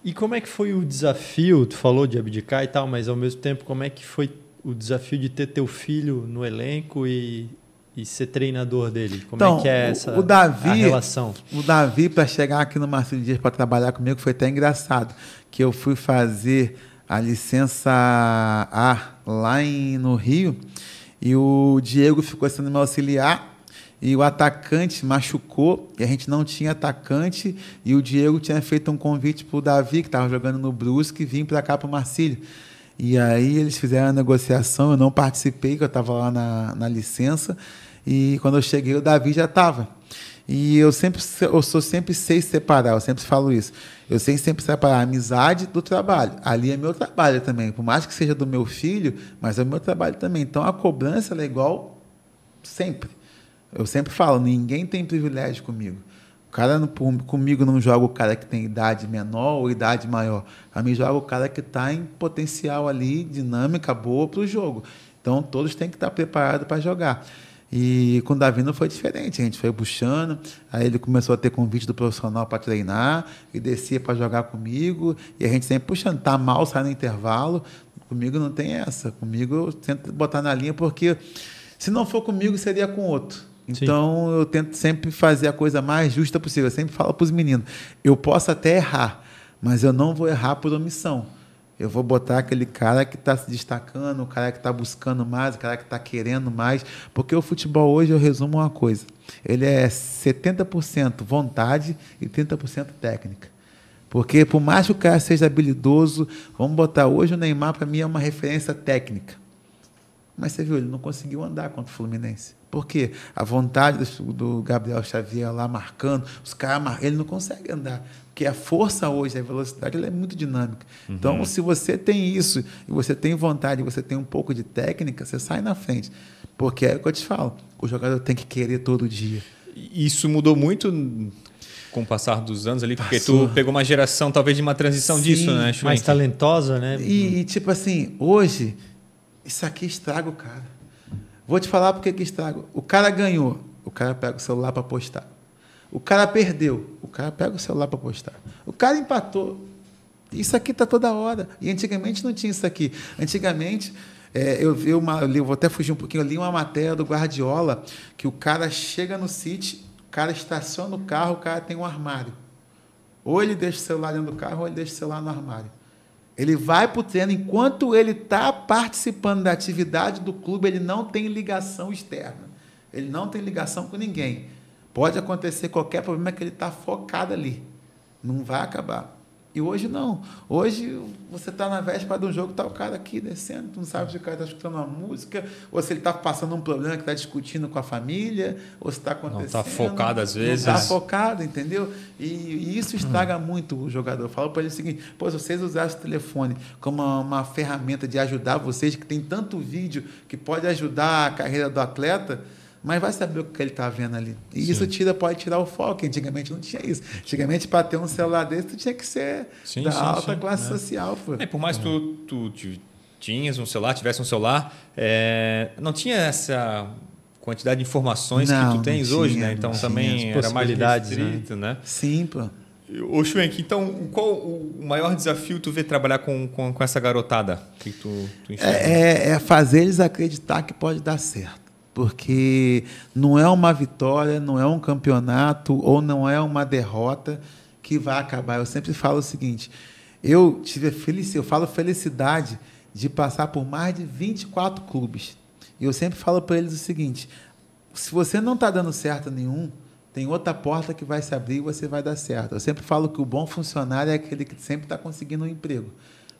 E como é que foi o desafio? Tu falou de abdicar e tal, mas ao mesmo tempo, como é que foi o desafio de ter teu filho no elenco e ser treinador dele? Como é que é a relação? O Davi, para chegar aqui no Marcílio Dias para trabalhar comigo, foi até engraçado, que eu fui fazer a licença A lá no Rio, e o Diego ficou sendo meu auxiliar, e o atacante machucou, e a gente não tinha atacante, e o Diego tinha feito um convite para o Davi, que estava jogando no Brusque, vir para cá para o Marcílio. E aí eles fizeram a negociação, eu não participei, que eu estava lá na licença, e quando eu cheguei o Davi já estava. E eu sempre sei separar, eu sempre falo isso. Eu sei sempre separar a amizade do trabalho. Ali é meu trabalho também. Por mais que seja do meu filho, mas é o meu trabalho também. Então, a cobrança é igual sempre. Eu sempre falo, ninguém tem privilégio comigo. cara comigo não joga o cara que tem idade menor ou idade maior. A mim joga o cara que está em potencial ali, dinâmica boa para o jogo. Então, todos têm que estar preparados para jogar. E com o Davi não foi diferente. A gente foi puxando, aí ele começou a ter convite do profissional para treinar, e descia para jogar comigo, e a gente sempre puxando. Tá mal, sai no intervalo. Comigo não tem essa. Comigo eu tento botar na linha, porque se não for comigo, seria com outro. Então, eu tento sempre fazer a coisa mais justa possível. Eu sempre falo para os meninos, eu posso até errar, mas eu não vou errar por omissão. Eu vou botar aquele cara que está se destacando, o cara que está buscando mais, o cara que está querendo mais, porque o futebol hoje, eu resumo uma coisa, ele é 70% vontade e 30% técnica. Porque por mais que o cara seja habilidoso, vamos botar hoje o Neymar, para mim, é uma referência técnica. Mas você viu, ele não conseguiu andar contra o Fluminense. Por quê? A vontade do Gabriel Xavier lá marcando, os caras, ele não consegue andar. Porque a força hoje, a velocidade, ela é muito dinâmica. Uhum. Então, se você tem isso, e você tem vontade, e você tem um pouco de técnica, você sai na frente. Porque é o que eu te falo, o jogador tem que querer todo dia. Isso mudou muito com o passar dos anos ali, porque tu pegou uma geração, talvez, de uma transição disso, né, Schwenk? Mais talentosa, né? E tipo assim, hoje, isso aqui estraga o cara. Vou te falar porque que estraga. O cara ganhou, o cara pega o celular para postar. O cara perdeu, o cara pega o celular para postar. O cara empatou. Isso aqui está toda hora. E antigamente não tinha isso aqui. Antigamente, eu vou até fugir um pouquinho, eu li uma matéria do Guardiola, que o cara chega no City, o cara estaciona o carro, o cara tem um armário. Ou ele deixa o celular dentro do carro, ou ele deixa o celular no armário. Ele vai para o treino, enquanto ele está participando da atividade do clube, ele não tem ligação externa. Ele não tem ligação com ninguém. Pode acontecer qualquer problema, que ele está focado ali. Não vai acabar. E hoje não. Hoje você está na véspera de um jogo, está o cara aqui descendo, tu não sabe se o cara está escutando uma música, ou se ele está passando um problema que está discutindo com a família, ou se está acontecendo. Não está focado às vezes. Não está focado, entendeu? E isso estraga muito o jogador. Eu falo para ele o seguinte, se vocês usassem o telefone como uma ferramenta de ajudar vocês, que tem tanto vídeo que pode ajudar a carreira do atleta, mas vai saber o que ele está vendo ali. E isso pode tirar o foco. Antigamente não tinha isso. Antigamente, para ter um celular desse, tu tinha que ser da alta classe social. Pô. Por mais que tu tinhas um celular, tivesse um celular, não tinha essa quantidade de informações que tu tens hoje, né? Então também era mais restrito, né? Sim, pô. Ô, Schwenk, então qual o maior desafio tu vê trabalhar com essa garotada? Que tu enxerga? É fazer eles acreditar que pode dar certo. Porque não é uma vitória, não é um campeonato ou não é uma derrota que vai acabar. Eu sempre falo o seguinte, eu falo felicidade de passar por mais de 24 clubes. E eu sempre falo para eles o seguinte, se você não está dando certo nenhum, tem outra porta que vai se abrir e você vai dar certo. Eu sempre falo que o bom funcionário é aquele que sempre está conseguindo um emprego.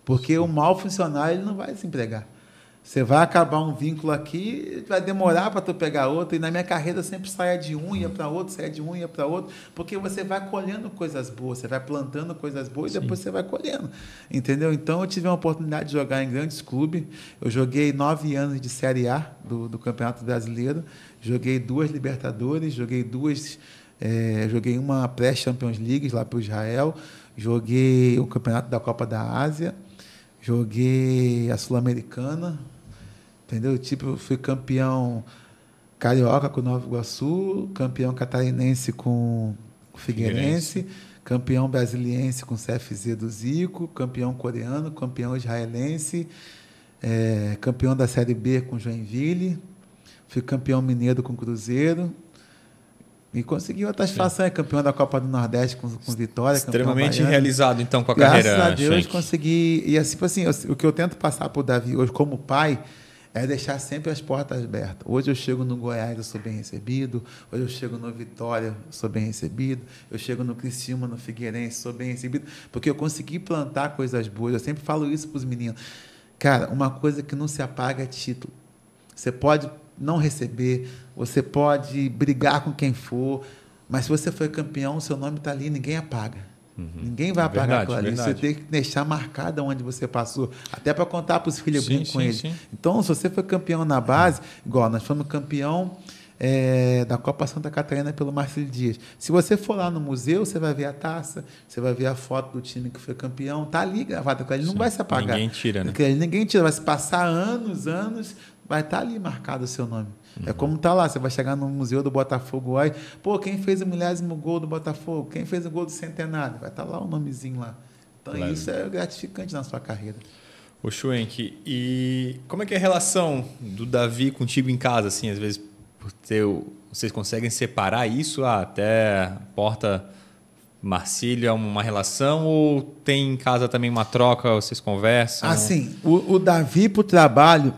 Porque o mau funcionário ele não vai se empregar. Você vai acabar um vínculo aqui, vai demorar para tu pegar outro, e na minha carreira sempre saia de um, ia para outro, saia de um, ia para outro, porque você vai colhendo coisas boas, você vai plantando coisas boas e depois você vai colhendo, entendeu? Então, eu tive a oportunidade de jogar em grandes clubes, eu joguei 9 anos de Série A do Campeonato Brasileiro, joguei 2 Libertadores, joguei uma pré-Champions League lá para o Israel, joguei o Campeonato da Copa da Ásia, joguei a Sul-Americana, entendeu? Eu fui campeão carioca com o Nova Iguaçu, campeão catarinense com o Figueirense, campeão brasiliense com o CFZ do Zico, campeão coreano, campeão israelense, campeão da Série B com o Joinville, fui campeão mineiro com o Cruzeiro, e consegui outra satisfação, campeão da Copa do Nordeste com Vitória. Extremamente realizado, então, com a carreira. Graças a Deus, consegui. E assim, o que eu tento passar para o Davi hoje, como pai, é deixar sempre as portas abertas. Hoje eu chego no Goiás, eu sou bem recebido. Hoje eu chego no Vitória, eu sou bem recebido. Eu chego no Criciúma, no Figueirense, sou bem recebido. Porque eu consegui plantar coisas boas. Eu sempre falo isso para os meninos. Cara, uma coisa que não se apaga é título. Você pode não receber, você pode brigar com quem for, mas se você foi campeão, o seu nome está ali, ninguém apaga. Ninguém vai apagar aquilo ali. Você tem que deixar marcado onde você passou, até para contar para os filhos com ele. Sim. Então, se você foi campeão na base, igual nós fomos campeão da Copa Santa Catarina pelo Marcílio Dias. Se você for lá no museu, você vai ver a taça, você vai ver a foto do time que foi campeão, tá ali gravado, ele não vai se apagar. Ninguém tira, né? Ninguém tira, vai se passar anos, vai estar ali marcado o seu nome. É como tá lá, você vai chegar no museu do Botafogo, aí, pô, quem fez o 1000º gol do Botafogo? Quem fez o gol do centenário? Vai estar lá o nomezinho lá. Então claro. Isso é gratificante na sua carreira. Ô Schwenk, e como é que é a relação do Davi contigo em casa, assim, às vezes vocês conseguem separar isso até a porta Marcílio é uma relação ou tem em casa também uma troca, vocês conversam? Assim, o Davi pro trabalho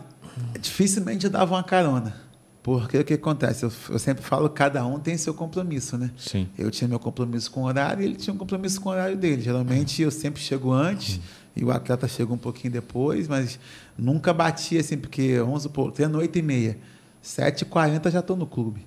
dificilmente dava uma carona. Porque o que acontece? Eu sempre falo que cada um tem seu compromisso, né? Sim. Eu tinha meu compromisso com o horário e ele tinha um compromisso com o horário dele. Geralmente eu sempre chego antes e o atleta chega um pouquinho depois, mas nunca batia assim, porque, vamos supor, treino 8h30, 7h40 já estou no clube.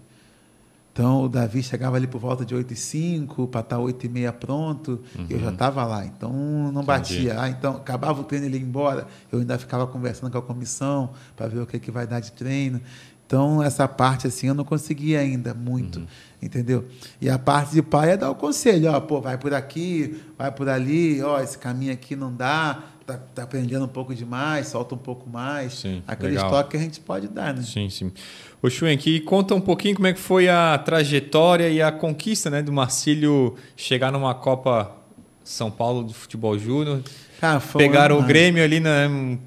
Então o Davi chegava ali por volta de 8h05 para estar 8h30 pronto, e eu já estava lá. Então não batia. Então acabava o treino, ele ia embora, eu ainda ficava conversando com a comissão para ver o que vai dar de treino. Então, essa parte, assim, eu não conseguia ainda muito, entendeu? E a parte de pai é dar o conselho, ó, pô, vai por aqui, vai por ali, ó, esse caminho aqui não dá, tá aprendendo um pouco demais, solta um pouco mais. Sim, aquele legal. toque que a gente pode dar, né? Sim, sim. Ô, Schwenk, conta um pouquinho como é que foi a trajetória e a conquista, né, do Marcílio chegar numa Copa São Paulo de Futebol Júnior. Cara, pegaram o Grêmio ali, né,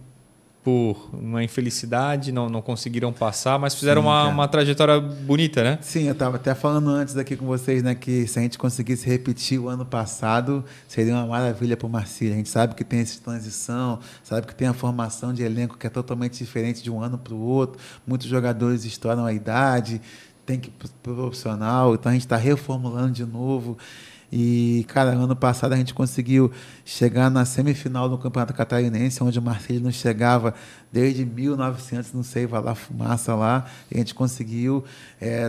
por uma infelicidade, não conseguiram passar, mas fizeram uma trajetória bonita, né? Sim, eu estava até falando antes aqui com vocês, né, que se a gente conseguisse repetir o ano passado, seria uma maravilha para o Marcílio. A gente sabe que tem essa transição, sabe que tem a formação de elenco que é totalmente diferente de um ano para o outro, muitos jogadores estouram a idade, tem que ir para o profissional, então a gente está reformulando de novo. E, cara, ano passado a gente conseguiu chegar na semifinal do Campeonato Catarinense, onde o Marcílio não chegava desde 1900, não sei, vai lá, fumaça lá. E a gente conseguiu,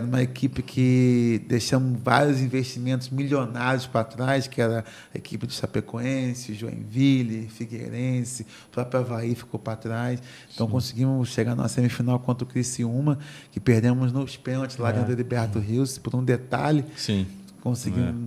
numa equipe que deixamos vários investimentos milionários para trás, que era a equipe de Chapecoense, Joinville, Figueirense, o próprio Avaí ficou para trás. Então, conseguimos chegar na semifinal contra o Criciúma, que perdemos nos pênaltis lá dentro do Heriberto Rios, por um detalhe. Sim.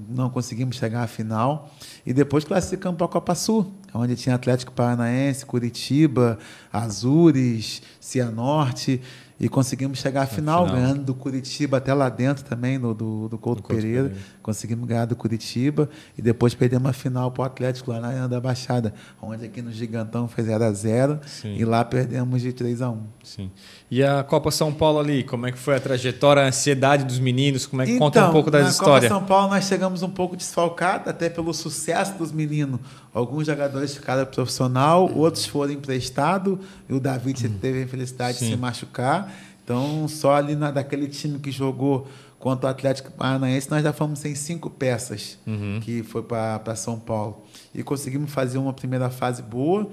Não conseguimos chegar à final. E depois classificamos para a Copa Sul, onde tinha Atlético Paranaense, Curitiba, Azures, Cianorte. E conseguimos chegar à final, ganhando do Curitiba até lá dentro também, do Couto Pereira. Conseguimos ganhar do Curitiba. E depois perdemos a final para o Atlético lá na Arena da Baixada, onde aqui no Gigantão foi 0-0. E lá perdemos de 3-1. Sim. E a Copa São Paulo ali, como é que foi a trajetória, a ansiedade dos meninos? Como é que conta um pouco da história? Na Copa São Paulo nós chegamos um pouco desfalcados, até pelo sucesso dos meninos. Alguns jogadores ficaram profissional, outros foram emprestados, e o David teve a infelicidade de se machucar. Então, só ali daquele time que jogou contra o Atlético Paranaense, nós já fomos sem 5 peças, que foi para São Paulo. E conseguimos fazer uma primeira fase boa.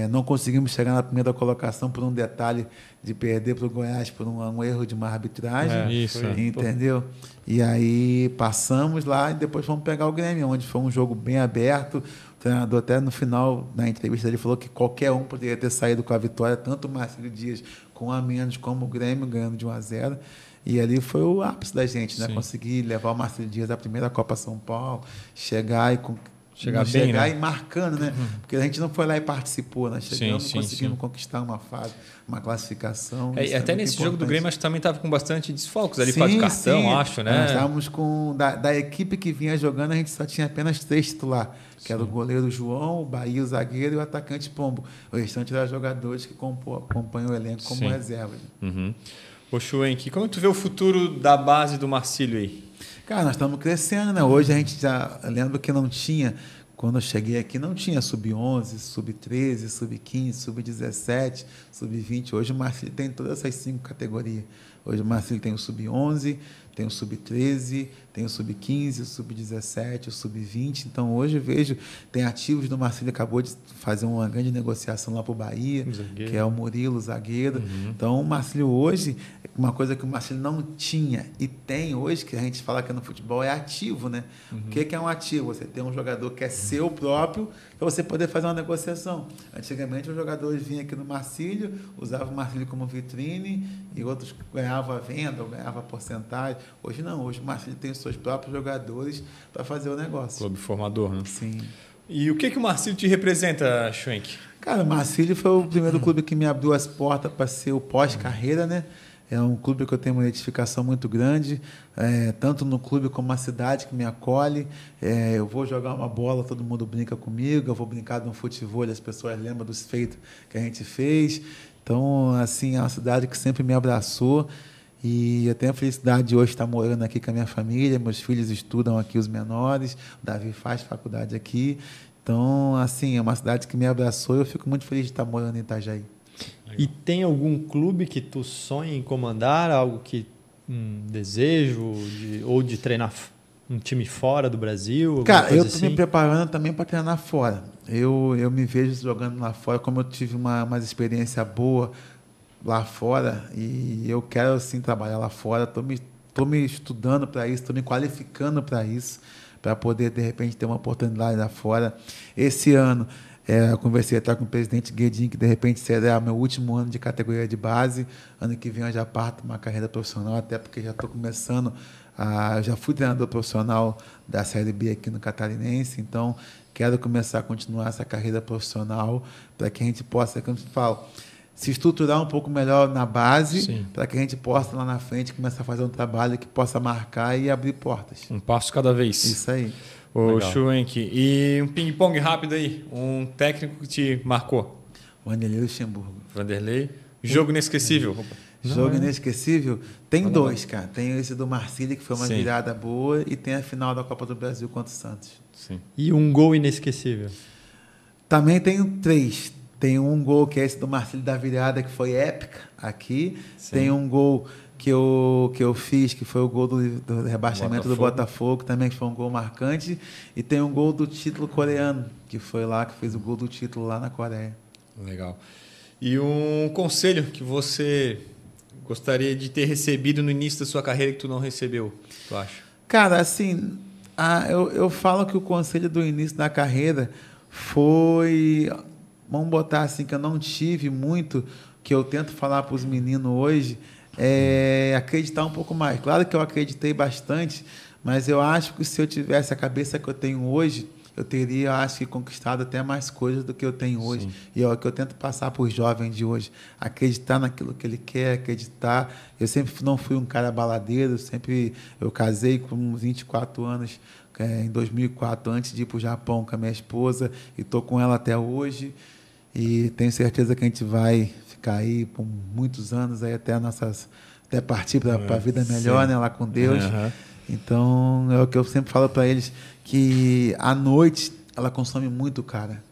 Não conseguimos chegar na primeira colocação por um detalhe de perder para o Goiás por um erro de uma arbitragem, entendeu? E aí passamos lá e depois fomos pegar o Grêmio, onde foi um jogo bem aberto. O treinador até no final, na entrevista, ele falou que qualquer um poderia ter saído com a vitória, tanto o Marcílio Dias com a menos como o Grêmio ganhando de 1-0. E ali foi o ápice da gente, né? Conseguir levar o Marcílio Dias à primeira Copa São Paulo, chegar e marcando, né? Porque a gente não foi lá e participou, nós chegamos e conseguimos conquistar uma fase, uma classificação. Até nesse jogo do Grêmio, acho que também estava com bastante desfalques ali, por cartão, acho, né? Nós estávamos com, da equipe que vinha jogando, a gente só tinha apenas 3 titulares, que era o goleiro João, o Bahia, o zagueiro e o atacante Pombo. O restante eram jogadores que acompanham o elenco como reserva. Ô Schwenk, como tu vê o futuro da base do Marcílio aí? Cara, nós estamos crescendo, né? Hoje a gente já... Lembro que não tinha... Quando eu cheguei aqui, não tinha sub-11, sub-13, sub-15, sub-17, sub-20. Hoje o Marcílio tem todas essas 5 categorias. Hoje o Marcílio tem o sub-11, tem o sub-13, tem o sub-15, o sub-17, o sub-20. Então, hoje eu vejo, tem ativos do Marcílio, acabou de fazer uma grande negociação lá para o Bahia, que é o Murilo, zagueiro. Então, o Marcílio hoje, uma coisa que o Marcílio não tinha e tem hoje, que a gente fala que no futebol, é ativo, né? O que é um ativo? Você tem um jogador que é seu próprio para você poder fazer uma negociação. Antigamente, os jogadores vinham aqui no Marcílio, usavam o Marcílio como vitrine e outros ganhavam a venda ou ganhavam a porcentagem. Hoje não, hoje o Marcílio tem os seus próprios jogadores para fazer o negócio. Clube formador, né? Sim. E o que o Marcílio te representa, Schwenk? Cara, o Marcílio foi o primeiro clube que me abriu as portas para ser o pós-carreira, né? É um clube que eu tenho uma identificação muito grande, tanto no clube como na cidade que me acolhe. Eu vou jogar uma bola, todo mundo brinca comigo. Eu vou brincar de um futebol, as pessoas lembram dos feitos que a gente fez. Então, assim, é uma cidade que sempre me abraçou. E eu tenho a felicidade de hoje estar morando aqui com a minha família. Meus filhos estudam aqui, os menores. O Davi faz faculdade aqui. Então, assim, é uma cidade que me abraçou e eu fico muito feliz de estar morando em Itajaí. E tem algum clube que tu sonha em comandar, algo que desejo, ou de treinar um time fora do Brasil? Cara, eu estou assim? me preparando também para treinar fora. Eu me vejo jogando lá fora, como eu tive uma experiência boa lá fora e eu quero assim trabalhar lá fora. Estou me estudando para isso, estou me qualificando para isso, para poder de repente ter uma oportunidade lá fora. Esse ano eu conversei até com o presidente Guedin, que de repente será meu último ano de categoria de base. Ano que vem eu já parto uma carreira profissional, até porque já estou começando, já fui treinador profissional da Série B aqui no Catarinense, então quero começar a continuar essa carreira profissional para que a gente possa, como eu falo, se estruturar um pouco melhor na base, para que a gente possa lá na frente começar a fazer um trabalho que possa marcar e abrir portas. Um passo cada vez. Isso aí. Ô, Schwenk, e um ping-pong rápido aí, um técnico que te marcou? Vanderlei Luxemburgo. Vanderlei. Jogo inesquecível. Jogo inesquecível? Tem dois, cara. Tem esse do Marcílio, que foi uma virada boa, e tem a final da Copa do Brasil contra o Santos. Sim. E um gol inesquecível? Também tenho 3. Tem um gol que é esse do Marcílio da virada, que foi épica aqui. Sim. Tem um gol que eu fiz, que foi o gol do rebaixamento do Botafogo, também que foi um gol marcante. E tem um gol do título coreano, que foi lá, que fez o gol do título lá na Coreia. Legal. E um conselho que você gostaria de ter recebido no início da sua carreira que tu não recebeu, tu acha? Cara, assim, eu falo que o conselho do início da carreira foi, vamos botar assim, que eu não tive muito, que eu tento falar para os meninos hoje, acreditar um pouco mais. Claro que eu acreditei bastante, mas eu acho que se eu tivesse a cabeça que eu tenho hoje, eu teria, acho que, conquistado até mais coisas do que eu tenho hoje. Sim. E é o que eu tento passar para os jovens de hoje. Acreditar naquilo que ele quer, acreditar. Eu sempre não fui um cara baladeiro, eu casei com 24 anos, em 2004, antes de ir para o Japão com a minha esposa, e estou com ela até hoje. E tenho certeza que a gente vai ficar aí por muitos anos, aí até partir para a vida melhor, né, lá com Deus. Uhum. Então, é o que eu sempre falo para eles, que a noite, ela consome muito, cara.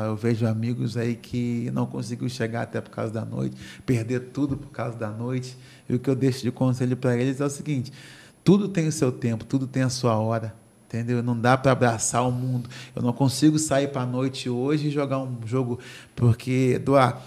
Eu vejo amigos aí que não conseguiu chegar até por causa da noite, perder tudo por causa da noite. E o que eu deixo de conselho para eles é o seguinte, tudo tem o seu tempo, tudo tem a sua hora. Entendeu? Não dá para abraçar o mundo. Eu não consigo sair para a noite hoje e jogar um jogo, porque, Eduardo,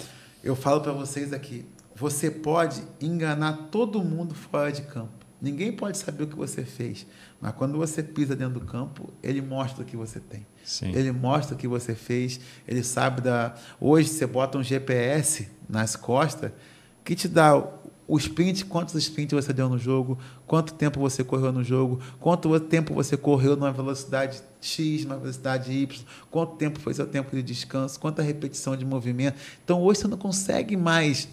eu falo para vocês aqui, você pode enganar todo mundo fora de campo. Ninguém pode saber o que você fez, mas quando você pisa dentro do campo, ele mostra o que você tem. Sim. Ele mostra o que você fez, ele sabe Hoje você bota um GPS nas costas que te dá o sprint, quantos sprints você deu no jogo, quanto tempo você correu no jogo, quanto tempo você correu numa velocidade X, numa velocidade Y, quanto tempo foi seu tempo de descanso, quanta repetição de movimento. Então, hoje você não consegue mais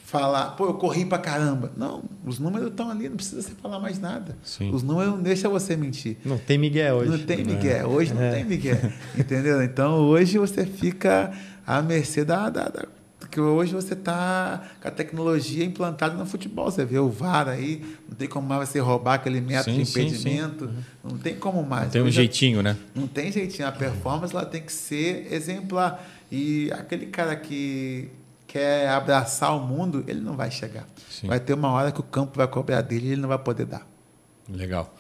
falar, eu corri pra caramba. Não, os números estão ali, não precisa você falar mais nada. Sim. Os números não deixam você mentir. Não tem migué hoje. Não tem migué, hoje não tem migué. Entendeu? Então, hoje você fica à mercê porque hoje você está com a tecnologia implantada no futebol. Você vê o VAR aí, não tem como mais você roubar aquele método de impedimento. Sim. Não tem como mais. Não tem um jeitinho, né? Não tem jeitinho. A performance ela tem que ser exemplar. E aquele cara que quer abraçar o mundo, ele não vai chegar. Sim. Vai ter uma hora que o campo vai cobrar dele e ele não vai poder dar. Legal.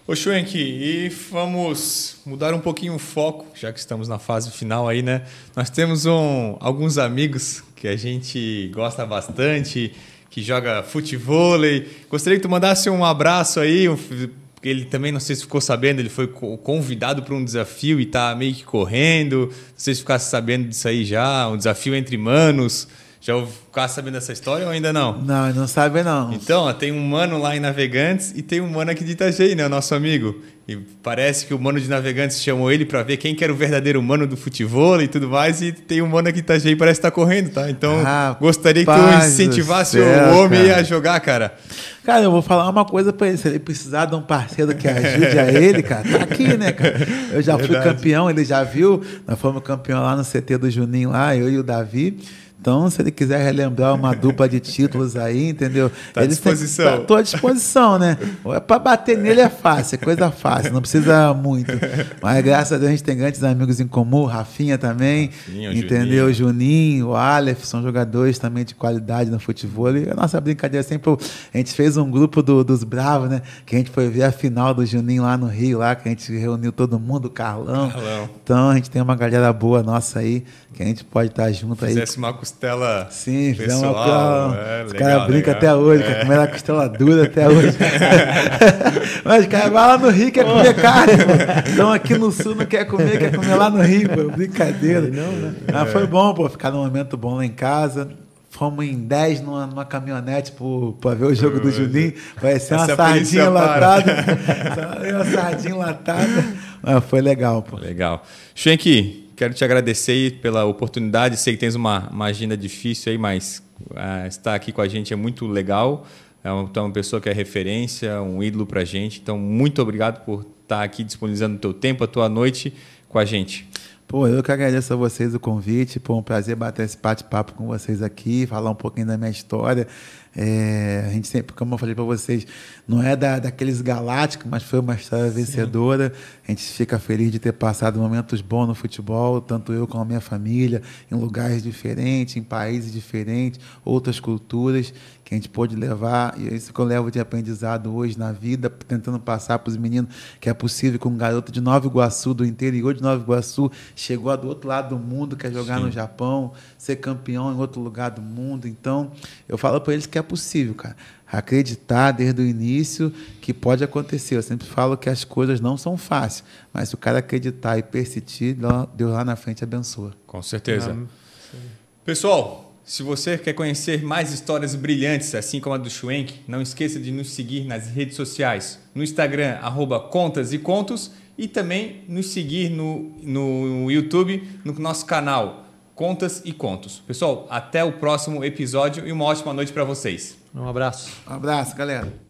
Ô, Schwenk, e vamos mudar um pouquinho o foco, já que estamos na fase final aí, né? Nós temos alguns amigos que a gente gosta bastante, que joga futevôlei. Gostaria que tu mandasse um abraço aí, porque ele também, não sei se ficou sabendo, ele foi convidado para um desafio e está meio que correndo. Não sei se ficasse sabendo disso aí já, um desafio entre manos. Já ficasse sabendo dessa história ou ainda não? Não, não sabe não. Então, ó, tem um mano lá em Navegantes e tem um mano aqui de Itajaí, né? O nosso amigo. E parece que o mano de Navegantes chamou ele para ver quem que era o verdadeiro mano do futebol e tudo mais. E tem um mano aqui de Itajaí, parece que tá correndo, tá? Então, gostaria que tu incentivasse o homem a jogar, cara. Cara, eu vou falar uma coisa pra ele. Se ele precisar de um parceiro que ajude a ele, cara, tá aqui, né, cara? Eu já fui campeão, ele já viu. Nós fomos campeão lá no CT do Juninho, lá, eu e o Davi. Então, se ele quiser relembrar uma dupla de títulos aí, entendeu? Tá à disposição. Tô à disposição, né? Para bater nele é fácil, é coisa fácil, não precisa muito. Mas graças a Deus a gente tem grandes amigos em comum, Rafinha também, entendeu? O Juninho, o Aleph, são jogadores também de qualidade no futebol. E a nossa brincadeira sempre, a gente fez um grupo dos Bravos, né? Que a gente foi ver a final do Juninho lá no Rio, lá, que a gente reuniu todo mundo, o Carlão. Então, a gente tem uma galera boa nossa aí, que a gente pode estar junto aí. Fizesse uma costela. Sim, pessoal. Os caras brincam até hoje, quer comer a costela dura até hoje. Mas os caras vão lá no Rio, quer comer carne, pô. Então aqui no Sul não quer comer lá no Rio, pô. Brincadeira. Não, né? Mas foi bom, pô, ficar num momento bom lá em casa. Fomos em 10 numa caminhonete para ver o jogo do Juninho. Vai ser uma sardinha latada. Uma sardinha latada. Mas foi legal, pô. Legal. Schwenk, quero te agradecer aí pela oportunidade. Sei que tens uma agenda difícil aí, mas estar aqui com a gente é muito legal. É uma pessoa que é referência, um ídolo para a gente. Então, muito obrigado por estar aqui disponibilizando o teu tempo, a tua noite com a gente. Pô, eu que agradeço a vocês o convite. Pô, um prazer bater esse bate-papo com vocês aqui, falar um pouquinho da minha história. A gente sempre, como eu falei para vocês, não é daqueles galácticos, mas foi uma história vencedora. A gente fica feliz de ter passado momentos bons no futebol, tanto eu como a minha família, em lugares diferentes, em países diferentes, outras culturas, que a gente pôde levar, e é isso que eu levo de aprendizado hoje na vida, tentando passar para os meninos que é possível que um garoto de Nova Iguaçu, do interior de Nova Iguaçu, chegou do outro lado do mundo, quer jogar no Japão, ser campeão em outro lugar do mundo. Então, eu falo para eles que é possível, cara. Acreditar desde o início que pode acontecer. Eu sempre falo que as coisas não são fáceis, mas se o cara acreditar e persistir, Deus lá na frente abençoa. Com certeza. Pessoal, se você quer conhecer mais histórias brilhantes, assim como a do Schwenk, não esqueça de nos seguir nas redes sociais. No Instagram, @Contas e Contos, e também nos seguir no YouTube, no nosso canal Contas e Contos. Pessoal, até o próximo episódio e uma ótima noite para vocês. Um abraço. Um abraço, galera.